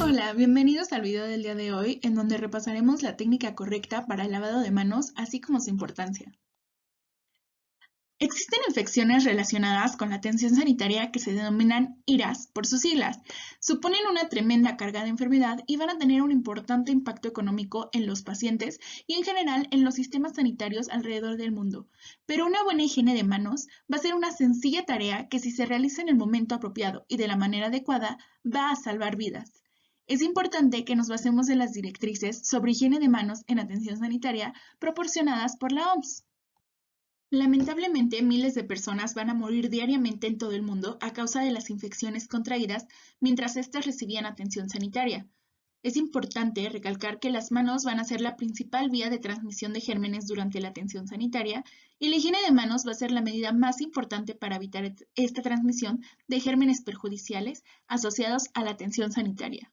Hola, bienvenidos al video del día de hoy, en donde repasaremos la técnica correcta para el lavado de manos, así como su importancia. Existen infecciones relacionadas con la atención sanitaria que se denominan IRAS por sus siglas. Suponen una tremenda carga de enfermedad y van a tener un importante impacto económico en los pacientes y en general en los sistemas sanitarios alrededor del mundo. Pero una buena higiene de manos va a ser una sencilla tarea que, si se realiza en el momento apropiado y de la manera adecuada, va a salvar vidas. Es importante que nos basemos en las directrices sobre higiene de manos en atención sanitaria proporcionadas por la OMS. Lamentablemente, miles de personas van a morir diariamente en todo el mundo a causa de las infecciones contraídas mientras éstas recibían atención sanitaria. Es importante recalcar que las manos van a ser la principal vía de transmisión de gérmenes durante la atención sanitaria, y la higiene de manos va a ser la medida más importante para evitar esta transmisión de gérmenes perjudiciales asociados a la atención sanitaria.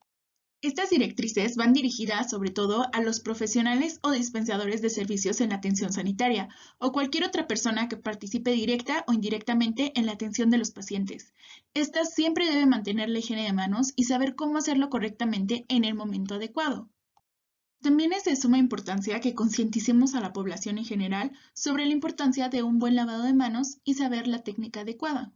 Estas directrices van dirigidas sobre todo a los profesionales o dispensadores de servicios en la atención sanitaria o cualquier otra persona que participe directa o indirectamente en la atención de los pacientes. Estas siempre deben mantener la higiene de manos y saber cómo hacerlo correctamente en el momento adecuado. También es de suma importancia que concienticemos a la población en general sobre la importancia de un buen lavado de manos y saber la técnica adecuada.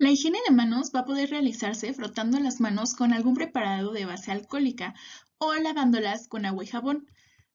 La higiene de manos va a poder realizarse frotando las manos con algún preparado de base alcohólica o lavándolas con agua y jabón.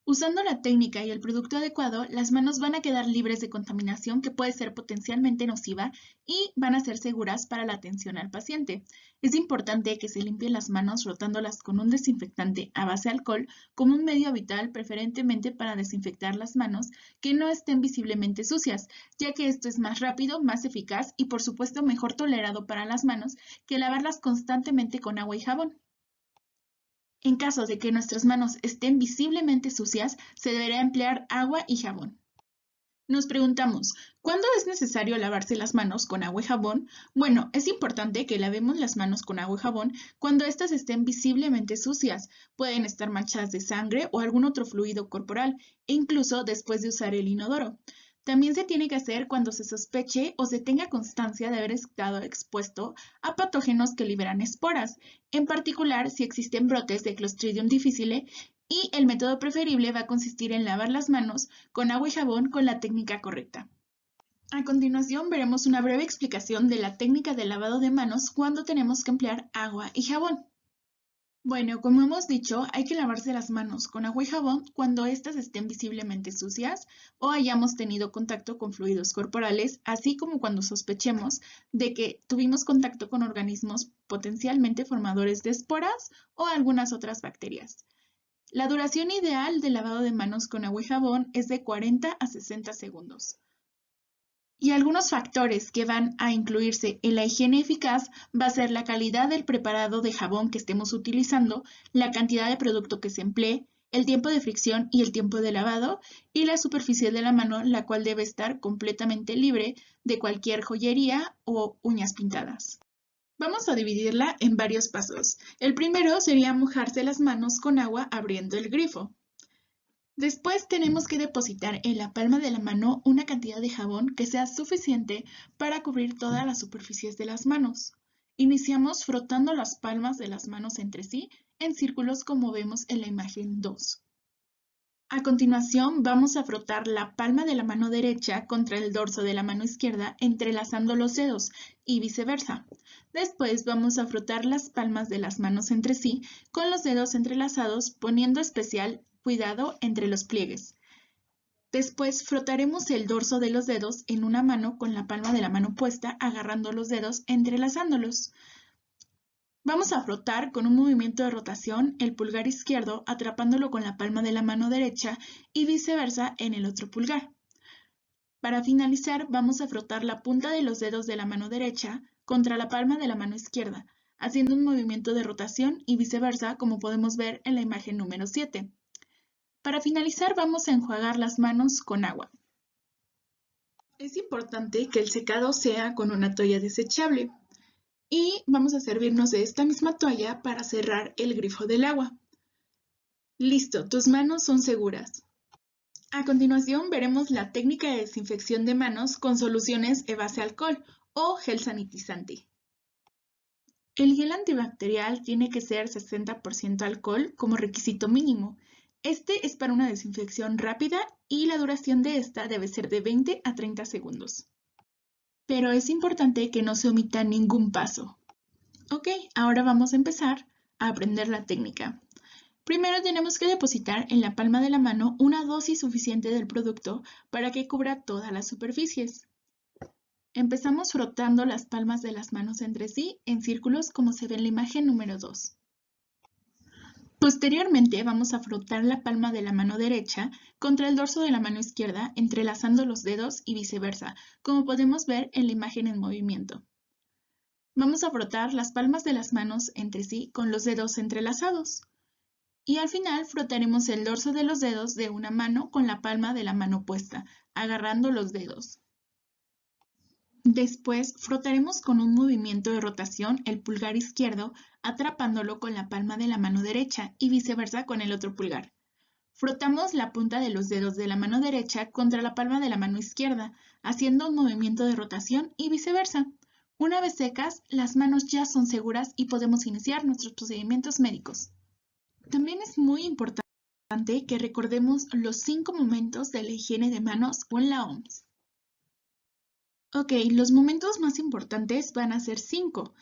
Usando la técnica y el producto adecuado, las manos van a quedar libres de contaminación que puede ser potencialmente nociva y van a ser seguras para la atención al paciente. Es importante que se limpien las manos frotándolas con un desinfectante a base de alcohol como un medio habitual, preferentemente para desinfectar las manos que no estén visiblemente sucias, ya que esto es más rápido, más eficaz y por supuesto mejor tolerado para las manos que lavarlas constantemente con agua y jabón. En caso de que nuestras manos estén visiblemente sucias, se deberá emplear agua y jabón. Nos preguntamos, ¿cuándo es necesario lavarse las manos con agua y jabón? Bueno, es importante que lavemos las manos con agua y jabón cuando éstas estén visiblemente sucias. Pueden estar manchadas de sangre o algún otro fluido corporal, e incluso después de usar el inodoro. También se tiene que hacer cuando se sospeche o se tenga constancia de haber estado expuesto a patógenos que liberan esporas, en particular si existen brotes de Clostridium difficile, y el método preferible va a consistir en lavar las manos con agua y jabón con la técnica correcta. A continuación veremos una breve explicación de la técnica de lavado de manos cuando tenemos que emplear agua y jabón. Bueno, como hemos dicho, hay que lavarse las manos con agua y jabón cuando éstas estén visiblemente sucias o hayamos tenido contacto con fluidos corporales, así como cuando sospechemos de que tuvimos contacto con organismos potencialmente formadores de esporas o algunas otras bacterias. La duración ideal del lavado de manos con agua y jabón es de 40 a 60 segundos. Y algunos factores que van a incluirse en la higiene eficaz va a ser la calidad del preparado de jabón que estemos utilizando, la cantidad de producto que se emplee, el tiempo de fricción y el tiempo de lavado, y la superficie de la mano, la cual debe estar completamente libre de cualquier joyería o uñas pintadas. Vamos a dividirla en varios pasos. El primero sería mojarse las manos con agua abriendo el grifo. Después tenemos que depositar en la palma de la mano una cantidad de jabón que sea suficiente para cubrir todas las superficies de las manos. Iniciamos frotando las palmas de las manos entre sí en círculos como vemos en la imagen 2. A continuación vamos a frotar la palma de la mano derecha contra el dorso de la mano izquierda entrelazando los dedos y viceversa. Después vamos a frotar las palmas de las manos entre sí con los dedos entrelazados, poniendo especial cuidado entre los pliegues. Después frotaremos el dorso de los dedos en una mano con la palma de la mano puesta, agarrando los dedos entrelazándolos. Vamos a frotar con un movimiento de rotación el pulgar izquierdo atrapándolo con la palma de la mano derecha y viceversa en el otro pulgar. Para finalizar, vamos a frotar la punta de los dedos de la mano derecha contra la palma de la mano izquierda, haciendo un movimiento de rotación y viceversa, como podemos ver en la imagen número 7. Para finalizar, vamos a enjuagar las manos con agua. Es importante que el secado sea con una toalla desechable. Y vamos a servirnos de esta misma toalla para cerrar el grifo del agua. Listo, tus manos son seguras. A continuación veremos la técnica de desinfección de manos con soluciones a base de alcohol o gel sanitizante. El gel antibacterial tiene que ser 60% alcohol como requisito mínimo. Este es para una desinfección rápida y la duración de esta debe ser de 20 a 30 segundos. Pero es importante que no se omita ningún paso. Ok, ahora vamos a empezar a aprender la técnica. Primero tenemos que depositar en la palma de la mano una dosis suficiente del producto para que cubra todas las superficies. Empezamos frotando las palmas de las manos entre sí en círculos como se ve en la imagen número 2. Posteriormente vamos a frotar la palma de la mano derecha contra el dorso de la mano izquierda, entrelazando los dedos y viceversa, como podemos ver en la imagen en movimiento. Vamos a frotar las palmas de las manos entre sí con los dedos entrelazados. Y al final frotaremos el dorso de los dedos de una mano con la palma de la mano opuesta, agarrando los dedos. Después frotaremos con un movimiento de rotación el pulgar izquierdo, atrapándolo con la palma de la mano derecha y viceversa con el otro pulgar. Frotamos la punta de los dedos de la mano derecha contra la palma de la mano izquierda, haciendo un movimiento de rotación y viceversa. Una vez secas, las manos ya son seguras y podemos iniciar nuestros procedimientos médicos. También es muy importante que recordemos los 5 momentos de la higiene de manos o en la OMS. Ok, los momentos más importantes van a ser 5.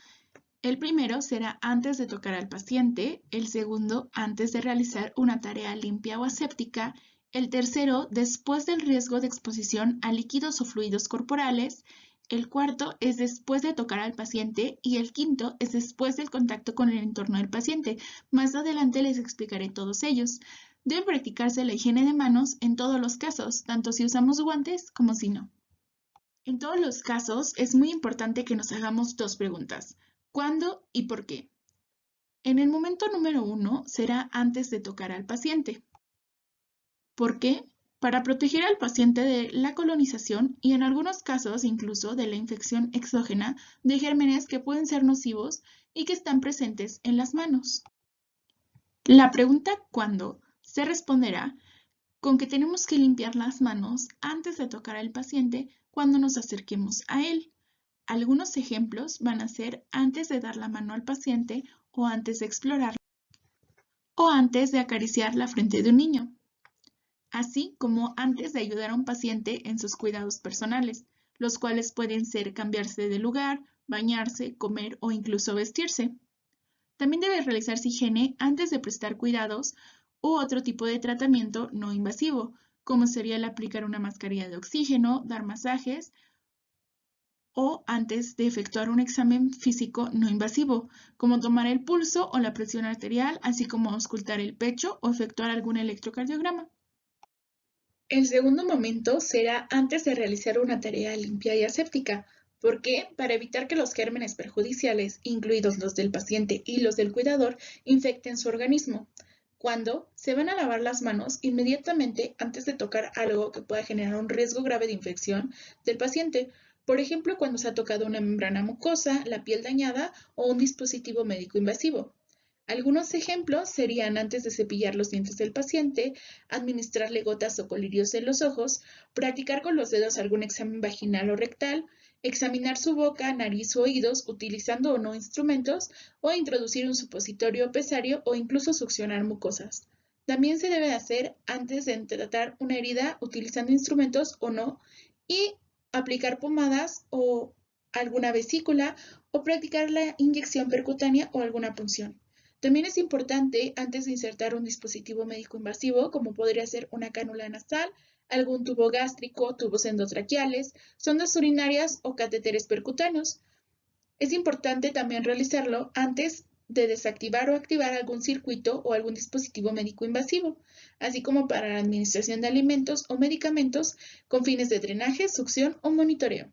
El primero será antes de tocar al paciente, el segundo antes de realizar una tarea limpia o aséptica, el tercero después del riesgo de exposición a líquidos o fluidos corporales, el cuarto es después de tocar al paciente y el quinto es después del contacto con el entorno del paciente. Más adelante les explicaré todos ellos. Debe practicarse la higiene de manos en todos los casos, tanto si usamos guantes como si no. En todos los casos, es muy importante que nos hagamos 2 preguntas. ¿Cuándo y por qué? En el momento número 1 será antes de tocar al paciente. ¿Por qué? Para proteger al paciente de la colonización y en algunos casos incluso de la infección exógena de gérmenes que pueden ser nocivos y que están presentes en las manos. La pregunta ¿cuándo? Se responderá con que tenemos que limpiar las manos antes de tocar al paciente cuando nos acerquemos a él. Algunos ejemplos van a ser antes de dar la mano al paciente o antes de explorarlo o antes de acariciar la frente de un niño, así como antes de ayudar a un paciente en sus cuidados personales, los cuales pueden ser cambiarse de lugar, bañarse, comer o incluso vestirse. También debe realizarse higiene antes de prestar cuidados u otro tipo de tratamiento no invasivo, como sería el aplicar una mascarilla de oxígeno, dar masajes o antes de efectuar un examen físico no invasivo, como tomar el pulso o la presión arterial, así como auscultar el pecho o efectuar algún electrocardiograma. El segundo momento será antes de realizar una tarea limpia y aséptica. ¿Por qué? Para evitar que los gérmenes perjudiciales, incluidos los del paciente y los del cuidador, infecten su organismo. ¿Cuándo? Se van a lavar las manos inmediatamente antes de tocar algo que pueda generar un riesgo grave de infección del paciente. Por ejemplo, cuando se ha tocado una membrana mucosa, la piel dañada o un dispositivo médico invasivo. Algunos ejemplos serían antes de cepillar los dientes del paciente, administrarle gotas o colirios en los ojos, practicar con los dedos algún examen vaginal o rectal, examinar su boca, nariz o oídos utilizando o no instrumentos, o introducir un supositorio o pesario o incluso succionar mucosas. También se debe hacer antes de tratar una herida utilizando instrumentos o no, y aplicar pomadas o alguna vesícula o practicar la inyección percutánea o alguna punción. También es importante, antes de insertar un dispositivo médico invasivo, como podría ser una cánula nasal, algún tubo gástrico, tubos endotraqueales, sondas urinarias o catéteres percutáneos. Es importante también realizarlo antes de desactivar o activar algún circuito o algún dispositivo médico invasivo, así como para la administración de alimentos o medicamentos con fines de drenaje, succión o monitoreo.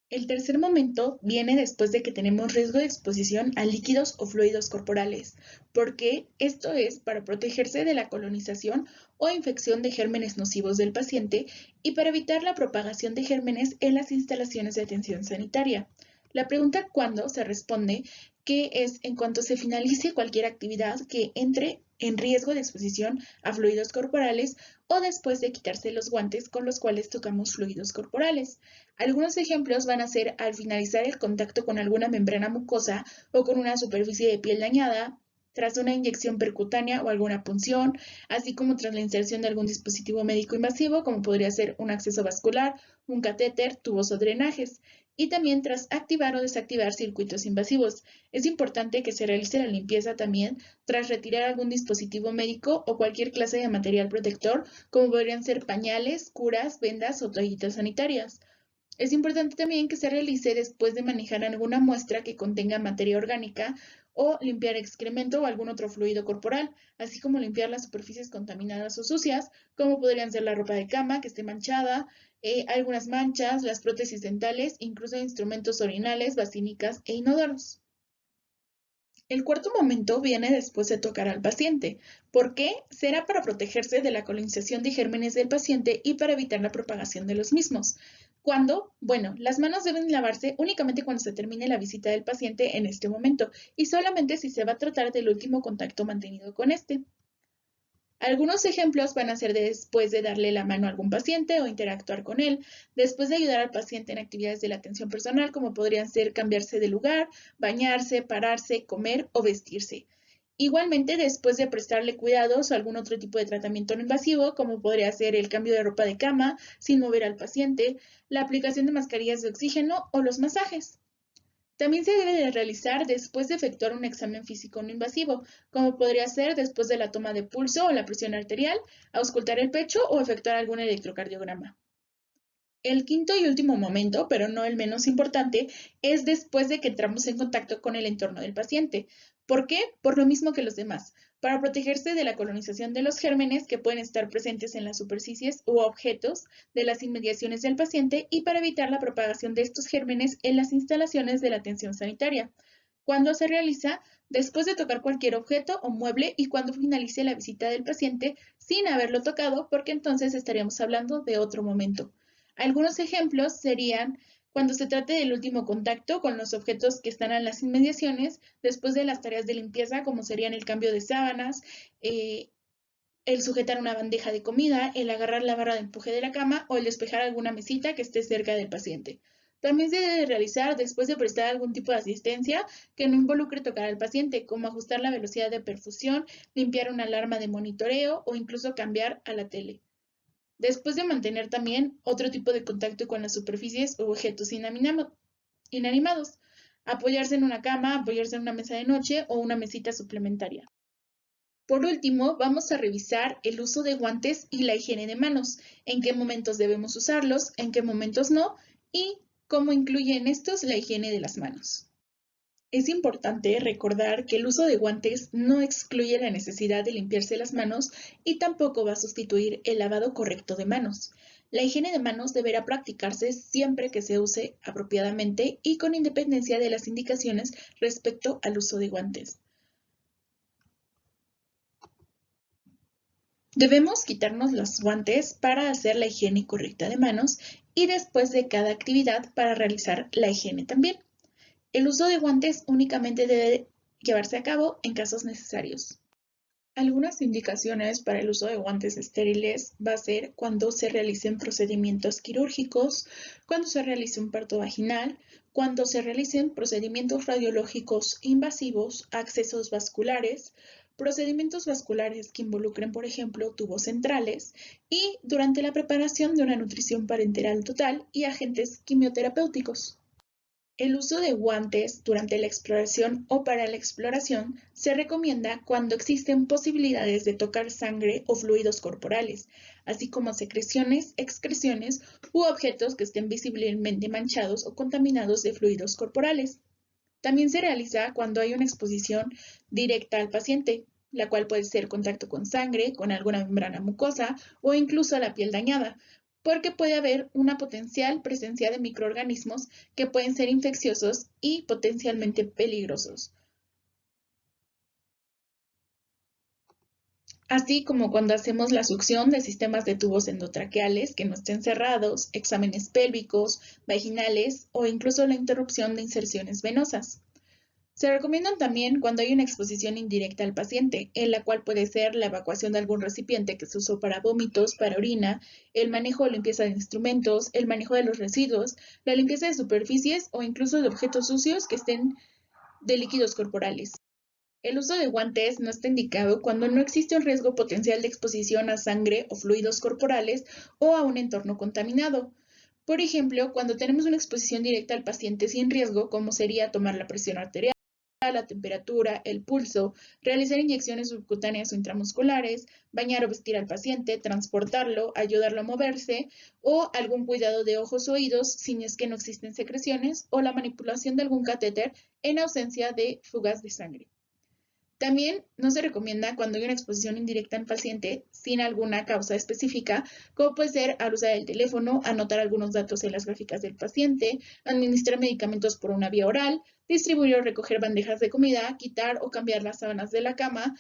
El tercer momento viene después de que tenemos riesgo de exposición a líquidos o fluidos corporales, porque esto es para protegerse de la colonización o infección de gérmenes nocivos del paciente y para evitar la propagación de gérmenes en las instalaciones de atención sanitaria. La pregunta ¿cuándo? Se responde que es en cuanto se finalice cualquier actividad que entre en riesgo de exposición a fluidos corporales o después de quitarse los guantes con los cuales tocamos fluidos corporales. Algunos ejemplos van a ser al finalizar el contacto con alguna membrana mucosa o con una superficie de piel dañada, tras una inyección percutánea o alguna punción, así como tras la inserción de algún dispositivo médico invasivo, como podría ser un acceso vascular, un catéter, tubos o drenajes, y también tras activar o desactivar circuitos invasivos. Es importante que se realice la limpieza también tras retirar algún dispositivo médico o cualquier clase de material protector, como podrían ser pañales, curas, vendas o toallitas sanitarias. Es importante también que se realice después de manejar alguna muestra que contenga materia orgánica o limpiar excremento o algún otro fluido corporal, así como limpiar las superficies contaminadas o sucias, como podrían ser la ropa de cama que esté manchada, algunas manchas, las prótesis dentales, incluso instrumentos orinales, basílicas e inodoros. El cuarto momento viene después de tocar al paciente. ¿Por qué? Será para protegerse de la colonización de gérmenes del paciente y para evitar la propagación de los mismos. ¿Cuándo? Bueno, las manos deben lavarse únicamente cuando se termine la visita del paciente en este momento y solamente si se va a tratar del último contacto mantenido con este. Algunos ejemplos van a ser después de darle la mano a algún paciente o interactuar con él, después de ayudar al paciente en actividades de la atención personal, como podrían ser cambiarse de lugar, bañarse, pararse, comer o vestirse. Igualmente, después de prestarle cuidados o algún otro tipo de tratamiento no invasivo, como podría ser el cambio de ropa de cama sin mover al paciente, la aplicación de mascarillas de oxígeno o los masajes. También se debe de realizar después de efectuar un examen físico no invasivo, como podría ser después de la toma de pulso o la presión arterial, auscultar el pecho o efectuar algún electrocardiograma. El quinto y último momento, pero no el menos importante, es después de que entramos en contacto con el entorno del paciente. ¿Por qué? Por lo mismo que los demás, para protegerse de la colonización de los gérmenes que pueden estar presentes en las superficies u objetos de las inmediaciones del paciente y para evitar la propagación de estos gérmenes en las instalaciones de la atención sanitaria. Cuando se realiza, después de tocar cualquier objeto o mueble y cuando finalice la visita del paciente sin haberlo tocado, porque entonces estaríamos hablando de otro momento. Algunos ejemplos serían cuando se trate del último contacto con los objetos que están en las inmediaciones, después de las tareas de limpieza, como serían el cambio de sábanas, el sujetar una bandeja de comida, el agarrar la barra de empuje de la cama o el despejar alguna mesita que esté cerca del paciente. También se debe realizar después de prestar algún tipo de asistencia que no involucre tocar al paciente, como ajustar la velocidad de perfusión, limpiar una alarma de monitoreo o incluso cambiar a la tele. Después de mantener también otro tipo de contacto con las superficies u objetos inanimados, apoyarse en una cama, apoyarse en una mesa de noche o una mesita suplementaria. Por último, vamos a revisar el uso de guantes y la higiene de manos, en qué momentos debemos usarlos, en qué momentos no, y cómo incluye en estos la higiene de las manos. Es importante recordar que el uso de guantes no excluye la necesidad de limpiarse las manos y tampoco va a sustituir el lavado correcto de manos. La higiene de manos deberá practicarse siempre que se use apropiadamente y con independencia de las indicaciones respecto al uso de guantes. Debemos quitarnos los guantes para hacer la higiene correcta de manos y después de cada actividad para realizar la higiene también. El uso de guantes únicamente debe llevarse a cabo en casos necesarios. Algunas indicaciones para el uso de guantes estériles va a ser cuando se realicen procedimientos quirúrgicos, cuando se realice un parto vaginal, cuando se realicen procedimientos radiológicos invasivos, accesos vasculares, procedimientos vasculares que involucren, por ejemplo, tubos centrales y durante la preparación de una nutrición parenteral total y agentes quimioterapéuticos. El uso de guantes durante la exploración o para la exploración se recomienda cuando existen posibilidades de tocar sangre o fluidos corporales, así como secreciones, excreciones u objetos que estén visiblemente manchados o contaminados de fluidos corporales. También se realiza cuando hay una exposición directa al paciente, la cual puede ser contacto con sangre, con alguna membrana mucosa o incluso la piel dañada, porque puede haber una potencial presencia de microorganismos que pueden ser infecciosos y potencialmente peligrosos. Así como cuando hacemos la succión de sistemas de tubos endotraqueales que no estén cerrados, exámenes pélvicos, vaginales o incluso la interrupción de inserciones venosas. Se recomiendan también cuando hay una exposición indirecta al paciente, en la cual puede ser la evacuación de algún recipiente que se usó para vómitos, para orina, el manejo o limpieza de instrumentos, el manejo de los residuos, la limpieza de superficies o incluso de objetos sucios que estén de líquidos corporales. El uso de guantes no está indicado cuando no existe un riesgo potencial de exposición a sangre o fluidos corporales o a un entorno contaminado. Por ejemplo, cuando tenemos una exposición directa al paciente sin riesgo, como sería tomar la presión arterial, la temperatura, el pulso, realizar inyecciones subcutáneas o intramusculares, bañar o vestir al paciente, transportarlo, ayudarlo a moverse o algún cuidado de ojos o oídos si es que no existen secreciones o la manipulación de algún catéter en ausencia de fugas de sangre. También no se recomienda cuando hay una exposición indirecta al paciente sin alguna causa específica, como puede ser al usar el teléfono, anotar algunos datos en las gráficas del paciente, administrar medicamentos por una vía oral, distribuir o recoger bandejas de comida, quitar o cambiar las sábanas de la cama,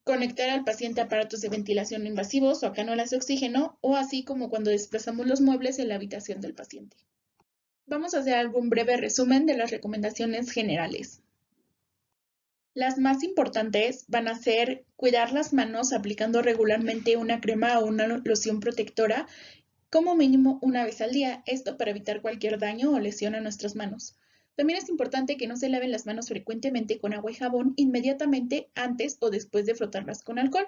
conectar al paciente a aparatos de ventilación no invasivos o a cánulas de oxígeno, o así como cuando desplazamos los muebles en la habitación del paciente. Vamos a hacer algún breve resumen de las recomendaciones generales. Las más importantes van a ser cuidar las manos aplicando regularmente una crema o una loción protectora como mínimo una vez al día, esto para evitar cualquier daño o lesión a nuestras manos. También es importante que no se laven las manos frecuentemente con agua y jabón inmediatamente antes o después de frotarlas con alcohol.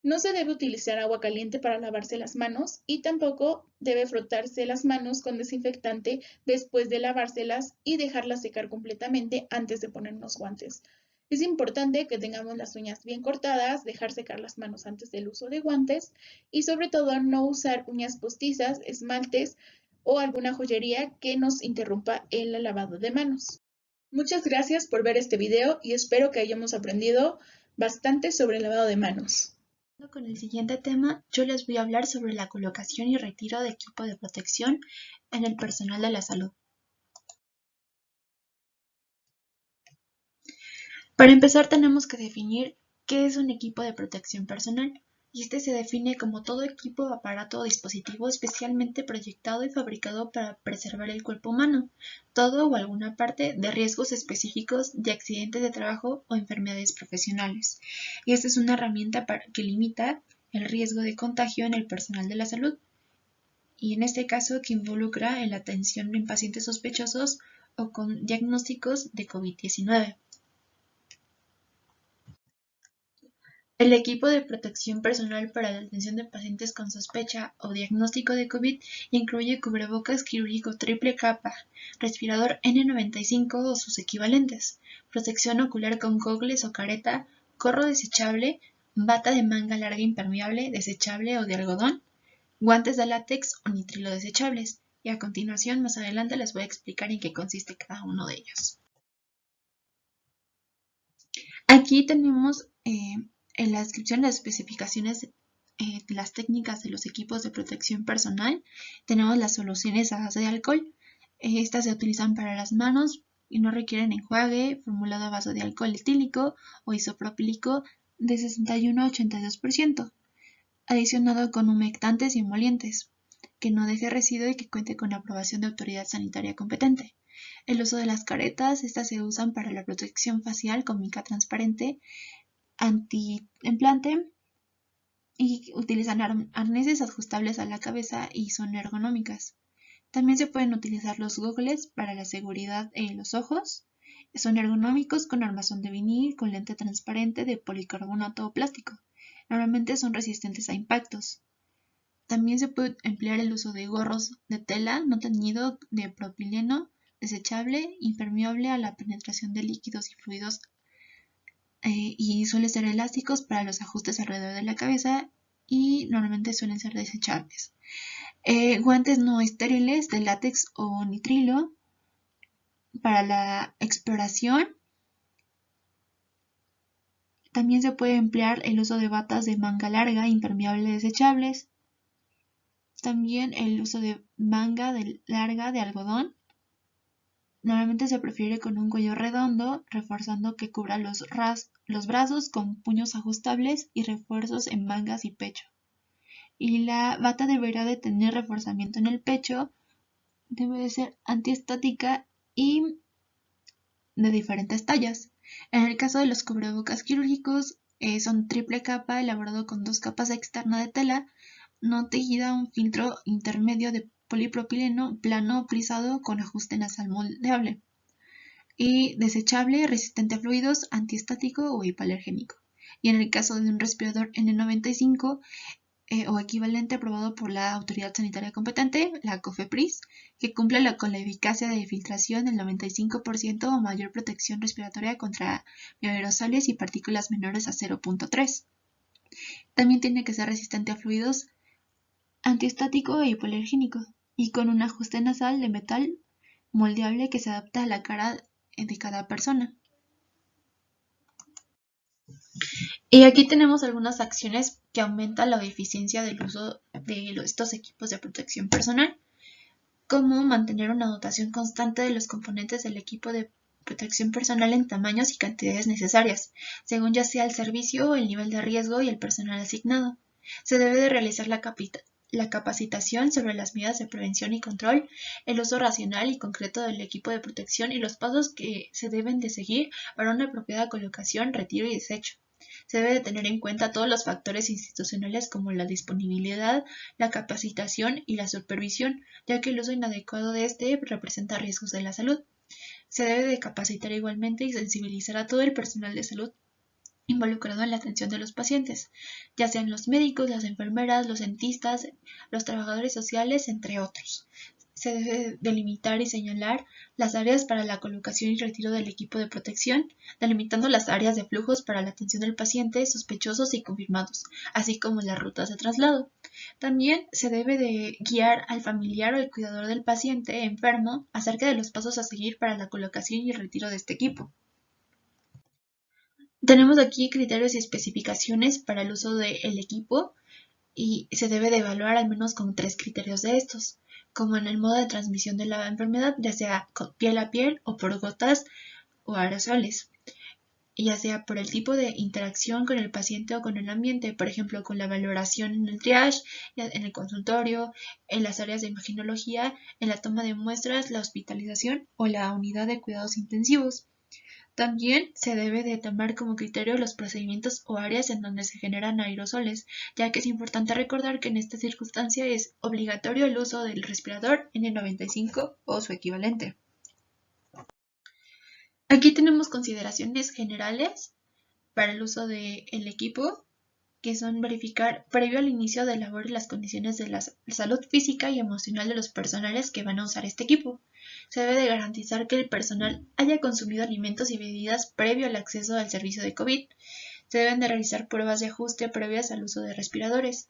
No se debe utilizar agua caliente para lavarse las manos y tampoco debe frotarse las manos con desinfectante después de lavárselas y dejarlas secar completamente antes de ponernos guantes. Es importante que tengamos las uñas bien cortadas, dejar secar las manos antes del uso de guantes y sobre todo no usar uñas postizas, esmaltes o alguna joyería que nos interrumpa el lavado de manos. Muchas gracias por ver este video y espero que hayamos aprendido bastante sobre el lavado de manos. Con el siguiente tema, yo les voy a hablar sobre la colocación y retiro de equipo de protección en el personal de la salud. Para empezar, tenemos que definir qué es un equipo de protección personal, y este se define como todo equipo, aparato o dispositivo especialmente proyectado y fabricado para preservar el cuerpo humano, todo o alguna parte de riesgos específicos de accidentes de trabajo o enfermedades profesionales. Y esta es una herramienta que limita el riesgo de contagio en el personal de la salud, y en este caso que involucra en la atención en pacientes sospechosos o con diagnósticos de COVID-19. El equipo de protección personal para la atención de pacientes con sospecha o diagnóstico de COVID incluye cubrebocas quirúrgico triple capa, respirador N95 o sus equivalentes, protección ocular con gogles o careta, gorro desechable, bata de manga larga impermeable, desechable o de algodón, guantes de látex o nitrilo desechables, y a continuación más adelante les voy a explicar en qué consiste cada uno de ellos. Aquí tenemos en la descripción las especificaciones de las técnicas de los equipos de protección personal. Tenemos las soluciones a base de alcohol. Estas se utilizan para las manos y no requieren enjuague, formulado a base de alcohol etílico o isopropílico de 61 a 82%, adicionado con humectantes y emolientes, que no deje residuo y que cuente con aprobación de autoridad sanitaria competente. El uso de las caretas, estas se usan para la protección facial con mica transparente, anti-implante, y utilizan arneses ajustables a la cabeza y son ergonómicas. También se pueden utilizar los gogles para la seguridad en los ojos. Son ergonómicos con armazón de vinil, con lente transparente de policarbonato o plástico. Normalmente son resistentes a impactos. También se puede emplear el uso de gorros de tela no teñido de propileno, desechable, impermeable a la penetración de líquidos y fluidos, y suelen ser elásticos para los ajustes alrededor de la cabeza y normalmente suelen ser desechables. Guantes no estériles de látex o nitrilo para la exploración. También se puede emplear el uso de batas de manga larga impermeable desechables. También el uso de manga larga de algodón. Normalmente se prefiere con un cuello redondo, reforzando que cubra los brazos con puños ajustables y refuerzos en mangas y pecho. Y la bata deberá de tener reforzamiento en el pecho, debe de ser antiestática y de diferentes tallas. En el caso de los cubrebocas quirúrgicos, son triple capa elaborado con 2 capas externas de tela no tejida, un filtro intermedio de polipropileno plano o plisado con ajuste nasal moldeable y desechable, resistente a fluidos, antiestático o hipoalergénico. Y en el caso de un respirador N95 o equivalente aprobado por la autoridad sanitaria competente, la COFEPRIS, que cumple con la eficacia de filtración del 95% o mayor protección respiratoria contra bioaerosoles y partículas menores a 0.3. También tiene que ser resistente a fluidos, antiestático e hipoalergénico, y con un ajuste nasal de metal moldeable que se adapta a la cara de cada persona. Y aquí tenemos algunas acciones que aumentan la eficiencia del uso de estos equipos de protección personal, como mantener una dotación constante de los componentes del equipo de protección personal en tamaños y cantidades necesarias, según ya sea el servicio, el nivel de riesgo y el personal asignado. Se debe de realizar la capacitación sobre las medidas de prevención y control, el uso racional y concreto del equipo de protección y los pasos que se deben de seguir para una apropiada colocación, retiro y desecho. Se debe de tener en cuenta todos los factores institucionales como la disponibilidad, la capacitación y la supervisión, ya que el uso inadecuado de este representa riesgos de la salud. Se debe de capacitar igualmente y sensibilizar a todo el personal de salud involucrado en la atención de los pacientes, ya sean los médicos, las enfermeras, los dentistas, los trabajadores sociales, entre otros. Se debe delimitar y señalar las áreas para la colocación y retiro del equipo de protección, delimitando las áreas de flujos para la atención del paciente, sospechosos y confirmados, así como las rutas de traslado. También se debe de guiar al familiar o el cuidador del paciente enfermo acerca de los pasos a seguir para la colocación y el retiro de este equipo. Tenemos aquí criterios y especificaciones para el uso del equipo y se debe de evaluar al menos con 3 criterios de estos, como en el modo de transmisión de la enfermedad, ya sea piel a piel o por gotas o aerosoles, ya sea por el tipo de interacción con el paciente o con el ambiente, por ejemplo, con la valoración en el triage, en el consultorio, en las áreas de imaginología, en la toma de muestras, la hospitalización o la unidad de cuidados intensivos. También se debe de tomar como criterio los procedimientos o áreas en donde se generan aerosoles, ya que es importante recordar que en esta circunstancia es obligatorio el uso del respirador N95 o su equivalente. Aquí tenemos consideraciones generales para el uso del equipo, que son verificar previo al inicio de labor las condiciones de la salud física y emocional de los personales que van a usar este equipo. Se debe de garantizar que el personal haya consumido alimentos y bebidas previo al acceso al servicio de COVID. Se deben de realizar pruebas de ajuste previas al uso de respiradores.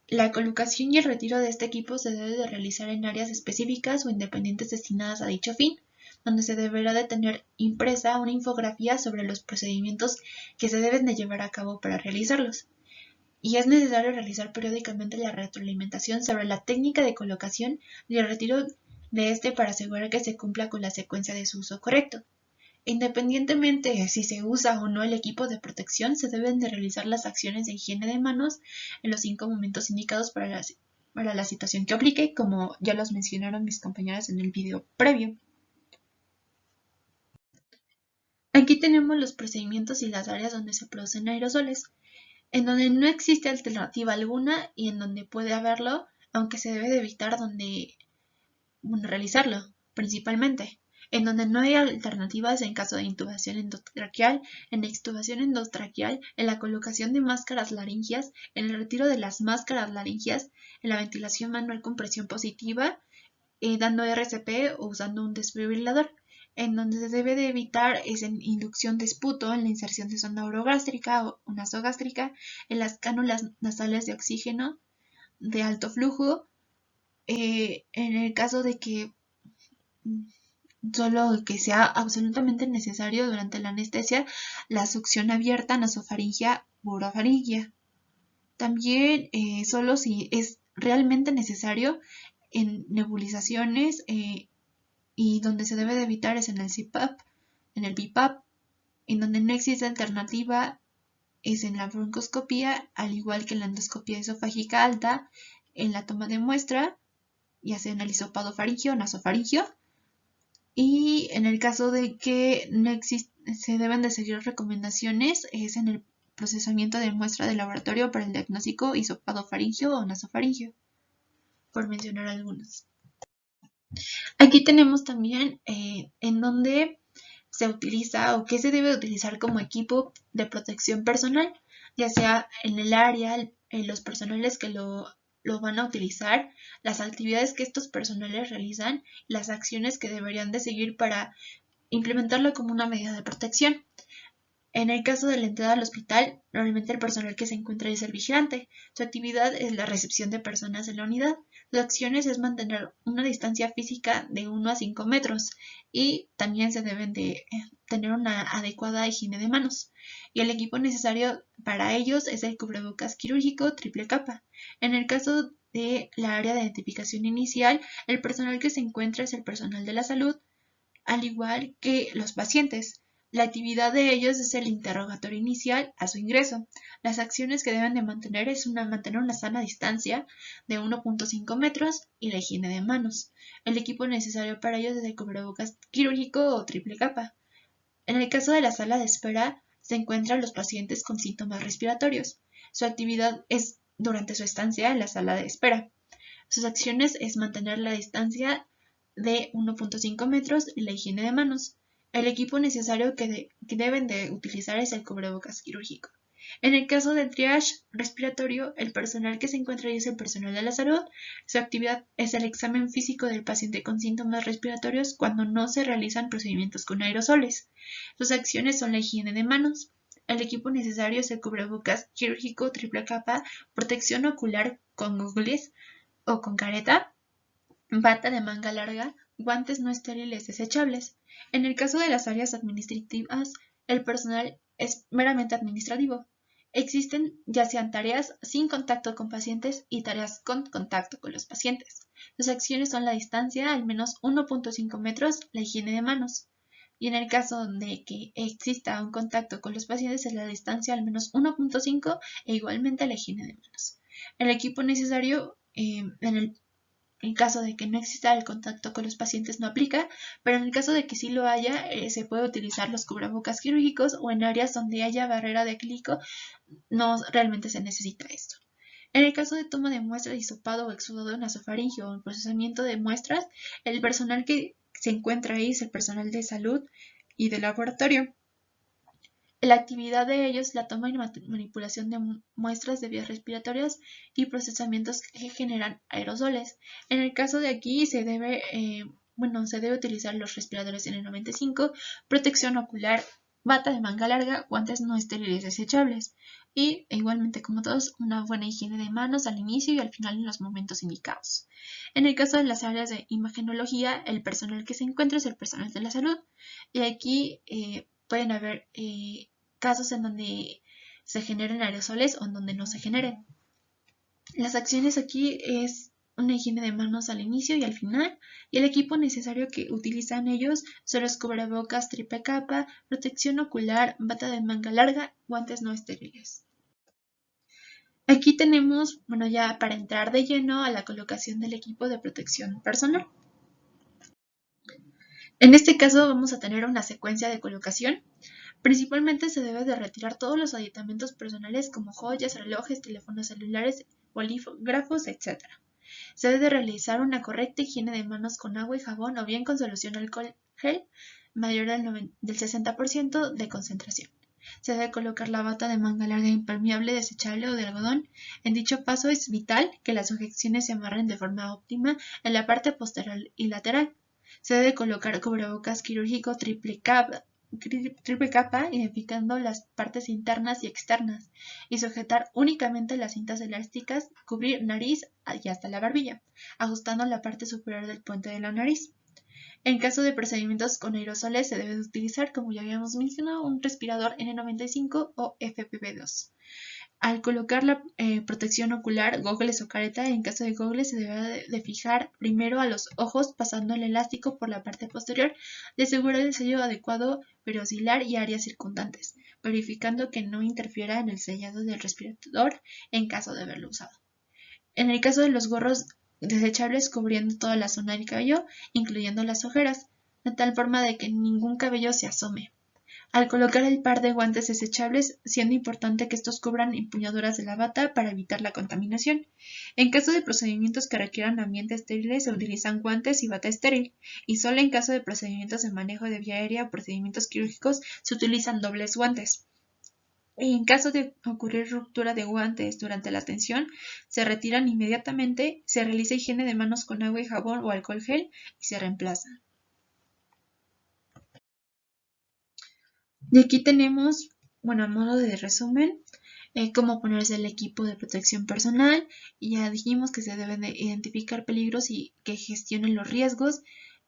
La colocación y el retiro de este equipo se debe de realizar en áreas específicas o independientes destinadas a dicho fin, donde se deberá de tener impresa una infografía sobre los procedimientos que se deben de llevar a cabo para realizarlos. Y es necesario realizar periódicamente la retroalimentación sobre la técnica de colocación y el retiro de este para asegurar que se cumpla con la secuencia de su uso correcto. Independientemente de si se usa o no el equipo de protección, se deben de realizar las acciones de higiene de manos en los 5 momentos indicados para la situación que aplique, como ya los mencionaron mis compañeras en el video previo. Aquí tenemos los procedimientos y las áreas donde se producen aerosoles, en donde no existe alternativa alguna y en donde puede haberlo, aunque se debe de evitar realizarlo, principalmente. En donde no hay alternativas en caso de intubación endotraqueal, en extubación endotraqueal, en la colocación de máscaras laringias, en el retiro de las máscaras laringias, en la ventilación manual con presión positiva, dando RCP o usando un desfibrilador. En donde se debe de evitar es en inducción de esputo, en la inserción de sonda orogástrica o nasogástrica, en las cánulas nasales de oxígeno de alto flujo, en el caso de que solo que sea absolutamente necesario durante la anestesia, la succión abierta nasofaringia u orofaringia. También solo si es realmente necesario en nebulizaciones y donde se debe de evitar es en el CPAP, en el BiPAP, en donde no existe alternativa es en la broncoscopía, al igual que en la endoscopía esofágica alta, en la toma de muestra, ya sea en el hisopado faringio o nasofaringio, Y en el caso de que no se deben de seguir recomendaciones, es en el procesamiento de muestra de laboratorio para el diagnóstico hisopadofaringio o nasofaringio, por mencionar algunos. Aquí tenemos también en donde se utiliza o qué se debe utilizar como equipo de protección personal, ya sea en el área, los personales que lo van a utilizar, las actividades que estos personales realizan, las acciones que deberían de seguir para implementarlo como una medida de protección. En el caso de la entrada al hospital, normalmente el personal que se encuentra es el vigilante. Su actividad es la recepción de personas en la unidad. Sus acciones es mantener una distancia física de 1 a 5 metros y también se deben de tener una adecuada higiene de manos. Y el equipo necesario para ellos es el cubrebocas quirúrgico triple capa. En el caso de la área de identificación inicial, el personal que se encuentra es el personal de la salud, al igual que los pacientes. La actividad de ellos es el interrogatorio inicial a su ingreso. Las acciones que deben de mantener es mantener una sana distancia de 1.5 metros y la higiene de manos. El equipo necesario para ellos es el cubrebocas quirúrgico o triple capa. En el caso de la sala de espera, se encuentran los pacientes con síntomas respiratorios. Su actividad es durante su estancia en la sala de espera. Sus acciones es mantener la distancia de 1.5 metros y la higiene de manos. El equipo necesario que deben de utilizar es el cubrebocas quirúrgico. En el caso del triage respiratorio, el personal que se encuentra ahí es el personal de la salud. Su actividad es el examen físico del paciente con síntomas respiratorios cuando no se realizan procedimientos con aerosoles. Sus acciones son la higiene de manos. El equipo necesario es el cubrebocas quirúrgico triple capa, protección ocular con goggles o con careta, bata de manga larga, guantes no estériles desechables. En el caso de las áreas administrativas, el personal es meramente administrativo. Existen ya sean tareas sin contacto con pacientes y tareas con contacto con los pacientes. Las acciones son la distancia, al menos 1.5 metros, la higiene de manos. Y en el caso de que exista un contacto con los pacientes, es la distancia al menos 1.5 e igualmente la higiene de manos. El equipo necesario en caso de que no exista el contacto con los pacientes no aplica, pero en el caso de que sí lo haya, se puede utilizar los cubrebocas quirúrgicos o en áreas donde haya barrera de acrílico, no realmente se necesita esto. En el caso de toma de muestras de hisopado o exudado nasofaringio o el procesamiento de muestras, el personal que se encuentra ahí es el personal de salud y de laboratorio. La actividad de ellos es la toma y manipulación de muestras de vías respiratorias y procesamientos que generan aerosoles. En el caso de aquí se debe utilizar los respiradores N95, protección ocular, bata de manga larga, guantes no estériles desechables y igualmente como todos una buena higiene de manos al inicio y al final en los momentos indicados. En el caso de las áreas de imagenología, el personal que se encuentra es el personal de la salud y aquí pueden haber casos en donde se generen aerosoles o en donde no se generen. Las acciones aquí es una higiene de manos al inicio y al final, y el equipo necesario que utilizan ellos son los cubrebocas triple capa, protección ocular, bata de manga larga, guantes no estériles. Aquí tenemos, ya para entrar de lleno a la colocación del equipo de protección personal. En este caso vamos a tener una secuencia de colocación. Principalmente se debe de retirar todos los aditamentos personales como joyas, relojes, teléfonos celulares, bolígrafos, etc. Se debe de realizar una correcta higiene de manos con agua y jabón o bien con solución alcohol gel mayor del 60% de concentración. Se debe colocar la bata de manga larga impermeable, desechable o de algodón. En dicho paso es vital que las sujeciones se amarren de forma óptima en la parte posterior y lateral. Se debe colocar cubrebocas quirúrgico triple capa, identificando las partes internas y externas, y sujetar únicamente las cintas elásticas, cubrir nariz y hasta la barbilla, ajustando la parte superior del puente de la nariz. En caso de procedimientos con aerosoles se debe utilizar, como ya habíamos mencionado, un respirador N95 o FFP2. Al colocar la protección ocular, gogles o careta, en caso de gogles se debe de fijar primero a los ojos pasando el elástico por la parte posterior y asegurar el sello adecuado periocular y áreas circundantes, verificando que no interfiera en el sellado del respirador en caso de haberlo usado. En el caso de los gorros desechables, cubriendo toda la zona del cabello, incluyendo las ojeras. de tal forma de que ningún cabello se asome. Al colocar el par de guantes desechables, siendo importante que estos cubran empuñaduras de la bata para evitar la contaminación. En caso de procedimientos que requieran ambiente estériles, se utilizan guantes y bata estéril, y solo en caso de procedimientos de manejo de vía aérea o procedimientos quirúrgicos se utilizan dobles guantes. Y en caso de ocurrir ruptura de guantes durante la tensión, se retiran inmediatamente, se realiza higiene de manos con agua y jabón o alcohol gel y se reemplaza. Y aquí tenemos, a modo de resumen, cómo ponerse el equipo de protección personal. Ya dijimos que se deben de identificar peligros y que gestionen los riesgos,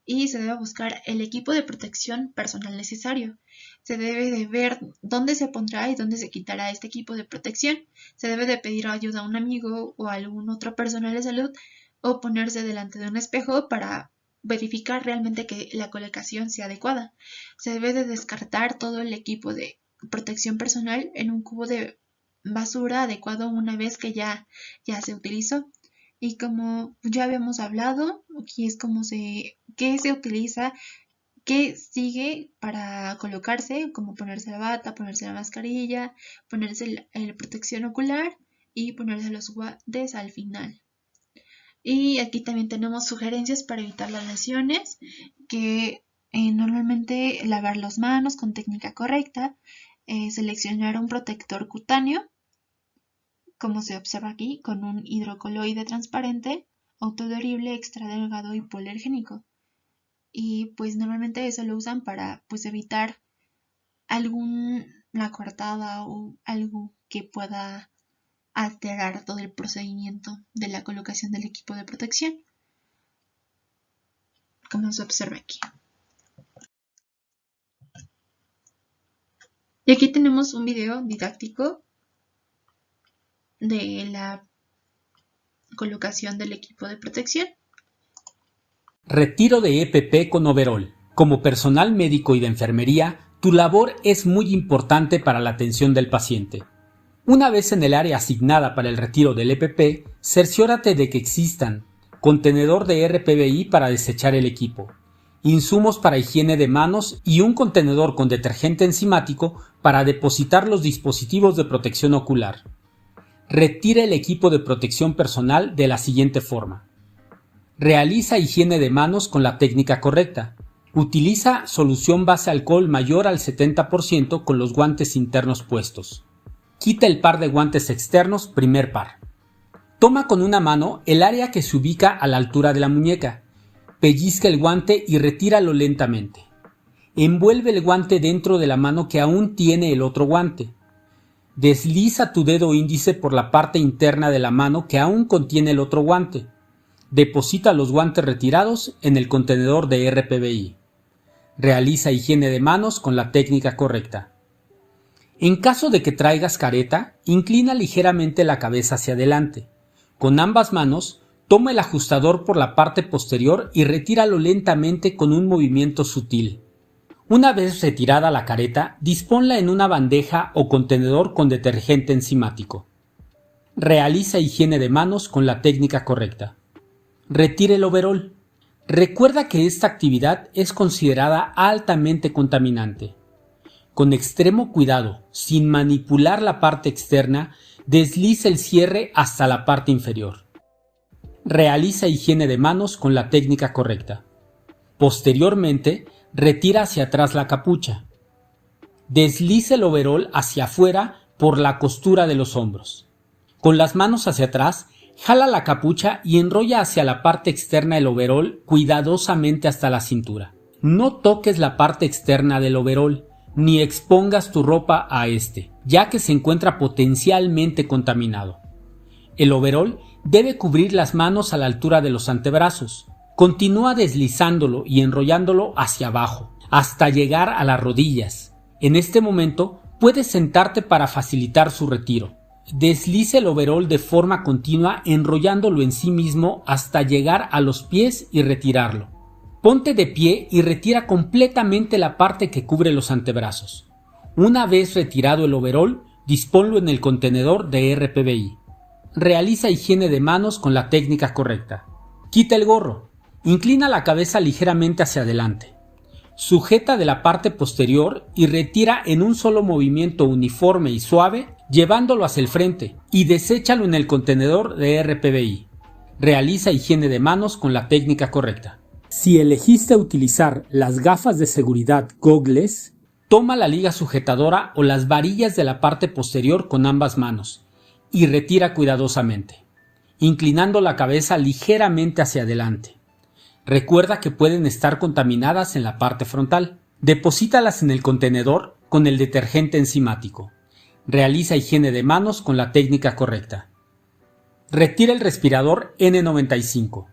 y se debe buscar el equipo de protección personal necesario. Se debe de ver dónde se pondrá y dónde se quitará este equipo de protección. Se debe de pedir ayuda a un amigo o a algún otro personal de salud, o ponerse delante de un espejo para verificar realmente que la colocación sea adecuada. Se debe de descartar todo el equipo de protección personal en un cubo de basura adecuado una vez que ya se utilizó. Y como ya habíamos hablado, aquí es qué se utiliza, qué sigue para colocarse, como ponerse la bata, ponerse la mascarilla, ponerse la protección ocular y ponerse los guantes al final. Y aquí también tenemos sugerencias para evitar las lesiones, que normalmente lavar las manos con técnica correcta, seleccionar un protector cutáneo, como se observa aquí, con un hidrocoloide transparente, autoadherible, extra delgado y hipoalergénico. Y pues normalmente eso lo usan para evitar alguna cortada o algo que pueda alterar todo el procedimiento de la colocación del equipo de protección, como se observa aquí. Y aquí tenemos un video didáctico de la colocación del equipo de protección. Retiro de EPP con overol. Como personal médico y de enfermería, tu labor es muy importante para la atención del paciente. Una vez en el área asignada para el retiro del EPP, cerciórate de que existan contenedor de RPBI para desechar el equipo, insumos para higiene de manos y un contenedor con detergente enzimático para depositar los dispositivos de protección ocular. Retira el equipo de protección personal de la siguiente forma. Realiza higiene de manos con la técnica correcta. Utiliza solución base alcohol mayor al 70% con los guantes internos puestos. Quita el par de guantes externos, primer par. Toma con una mano el área que se ubica a la altura de la muñeca. Pellizca el guante y retíralo lentamente. Envuelve el guante dentro de la mano que aún tiene el otro guante. Desliza tu dedo índice por la parte interna de la mano que aún contiene el otro guante. Deposita los guantes retirados en el contenedor de RPBI. Realiza higiene de manos con la técnica correcta. En caso de que traigas careta, inclina ligeramente la cabeza hacia adelante. Con ambas manos, toma el ajustador por la parte posterior y retíralo lentamente con un movimiento sutil. Una vez retirada la careta, disponla en una bandeja o contenedor con detergente enzimático. Realiza higiene de manos con la técnica correcta. Retire el overol. Recuerda que esta actividad es considerada altamente contaminante. Con extremo cuidado, sin manipular la parte externa, desliza el cierre hasta la parte inferior. Realiza higiene de manos con la técnica correcta. Posteriormente, retira hacia atrás la capucha. Desliza el overol hacia afuera por la costura de los hombros. Con las manos hacia atrás, jala la capucha y enrolla hacia la parte externa el overol cuidadosamente hasta la cintura. No toques la parte externa del overol, ni expongas tu ropa a este, ya que se encuentra potencialmente contaminado. El overol debe cubrir las manos a la altura de los antebrazos. Continúa deslizándolo y enrollándolo hacia abajo, hasta llegar a las rodillas. En este momento, puedes sentarte para facilitar su retiro. Desliza el overol de forma continua enrollándolo en sí mismo hasta llegar a los pies y retirarlo. Ponte de pie y retira completamente la parte que cubre los antebrazos. Una vez retirado el overol, disponlo en el contenedor de RPBI. Realiza higiene de manos con la técnica correcta. Quita el gorro. Inclina la cabeza ligeramente hacia adelante. Sujeta de la parte posterior y retira en un solo movimiento uniforme y suave, llevándolo hacia el frente, y deséchalo en el contenedor de RPBI. Realiza higiene de manos con la técnica correcta. Si elegiste utilizar las gafas de seguridad Goggles, toma la liga sujetadora o las varillas de la parte posterior con ambas manos y retira cuidadosamente, inclinando la cabeza ligeramente hacia adelante. Recuerda que pueden estar contaminadas en la parte frontal. Deposítalas en el contenedor con el detergente enzimático. Realiza higiene de manos con la técnica correcta. Retira el respirador N95.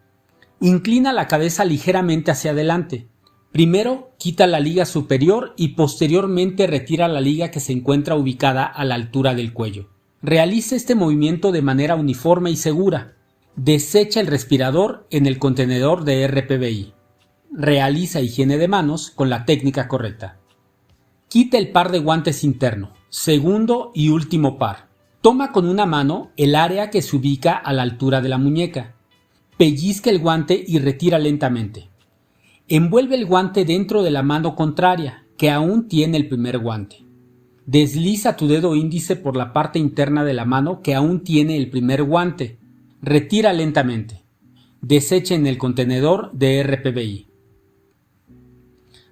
Inclina la cabeza ligeramente hacia adelante. Primero, quita la liga superior y posteriormente retira la liga que se encuentra ubicada a la altura del cuello. Realiza este movimiento de manera uniforme y segura. Desecha el respirador en el contenedor de RPBI. Realiza higiene de manos con la técnica correcta. Quita el par de guantes interno, segundo y último par. Toma con una mano el área que se ubica a la altura de la muñeca. Pellizca el guante y retira lentamente. Envuelve el guante dentro de la mano contraria, que aún tiene el primer guante. Desliza tu dedo índice por la parte interna de la mano que aún tiene el primer guante. Retira lentamente. Desecha en el contenedor de RPBI.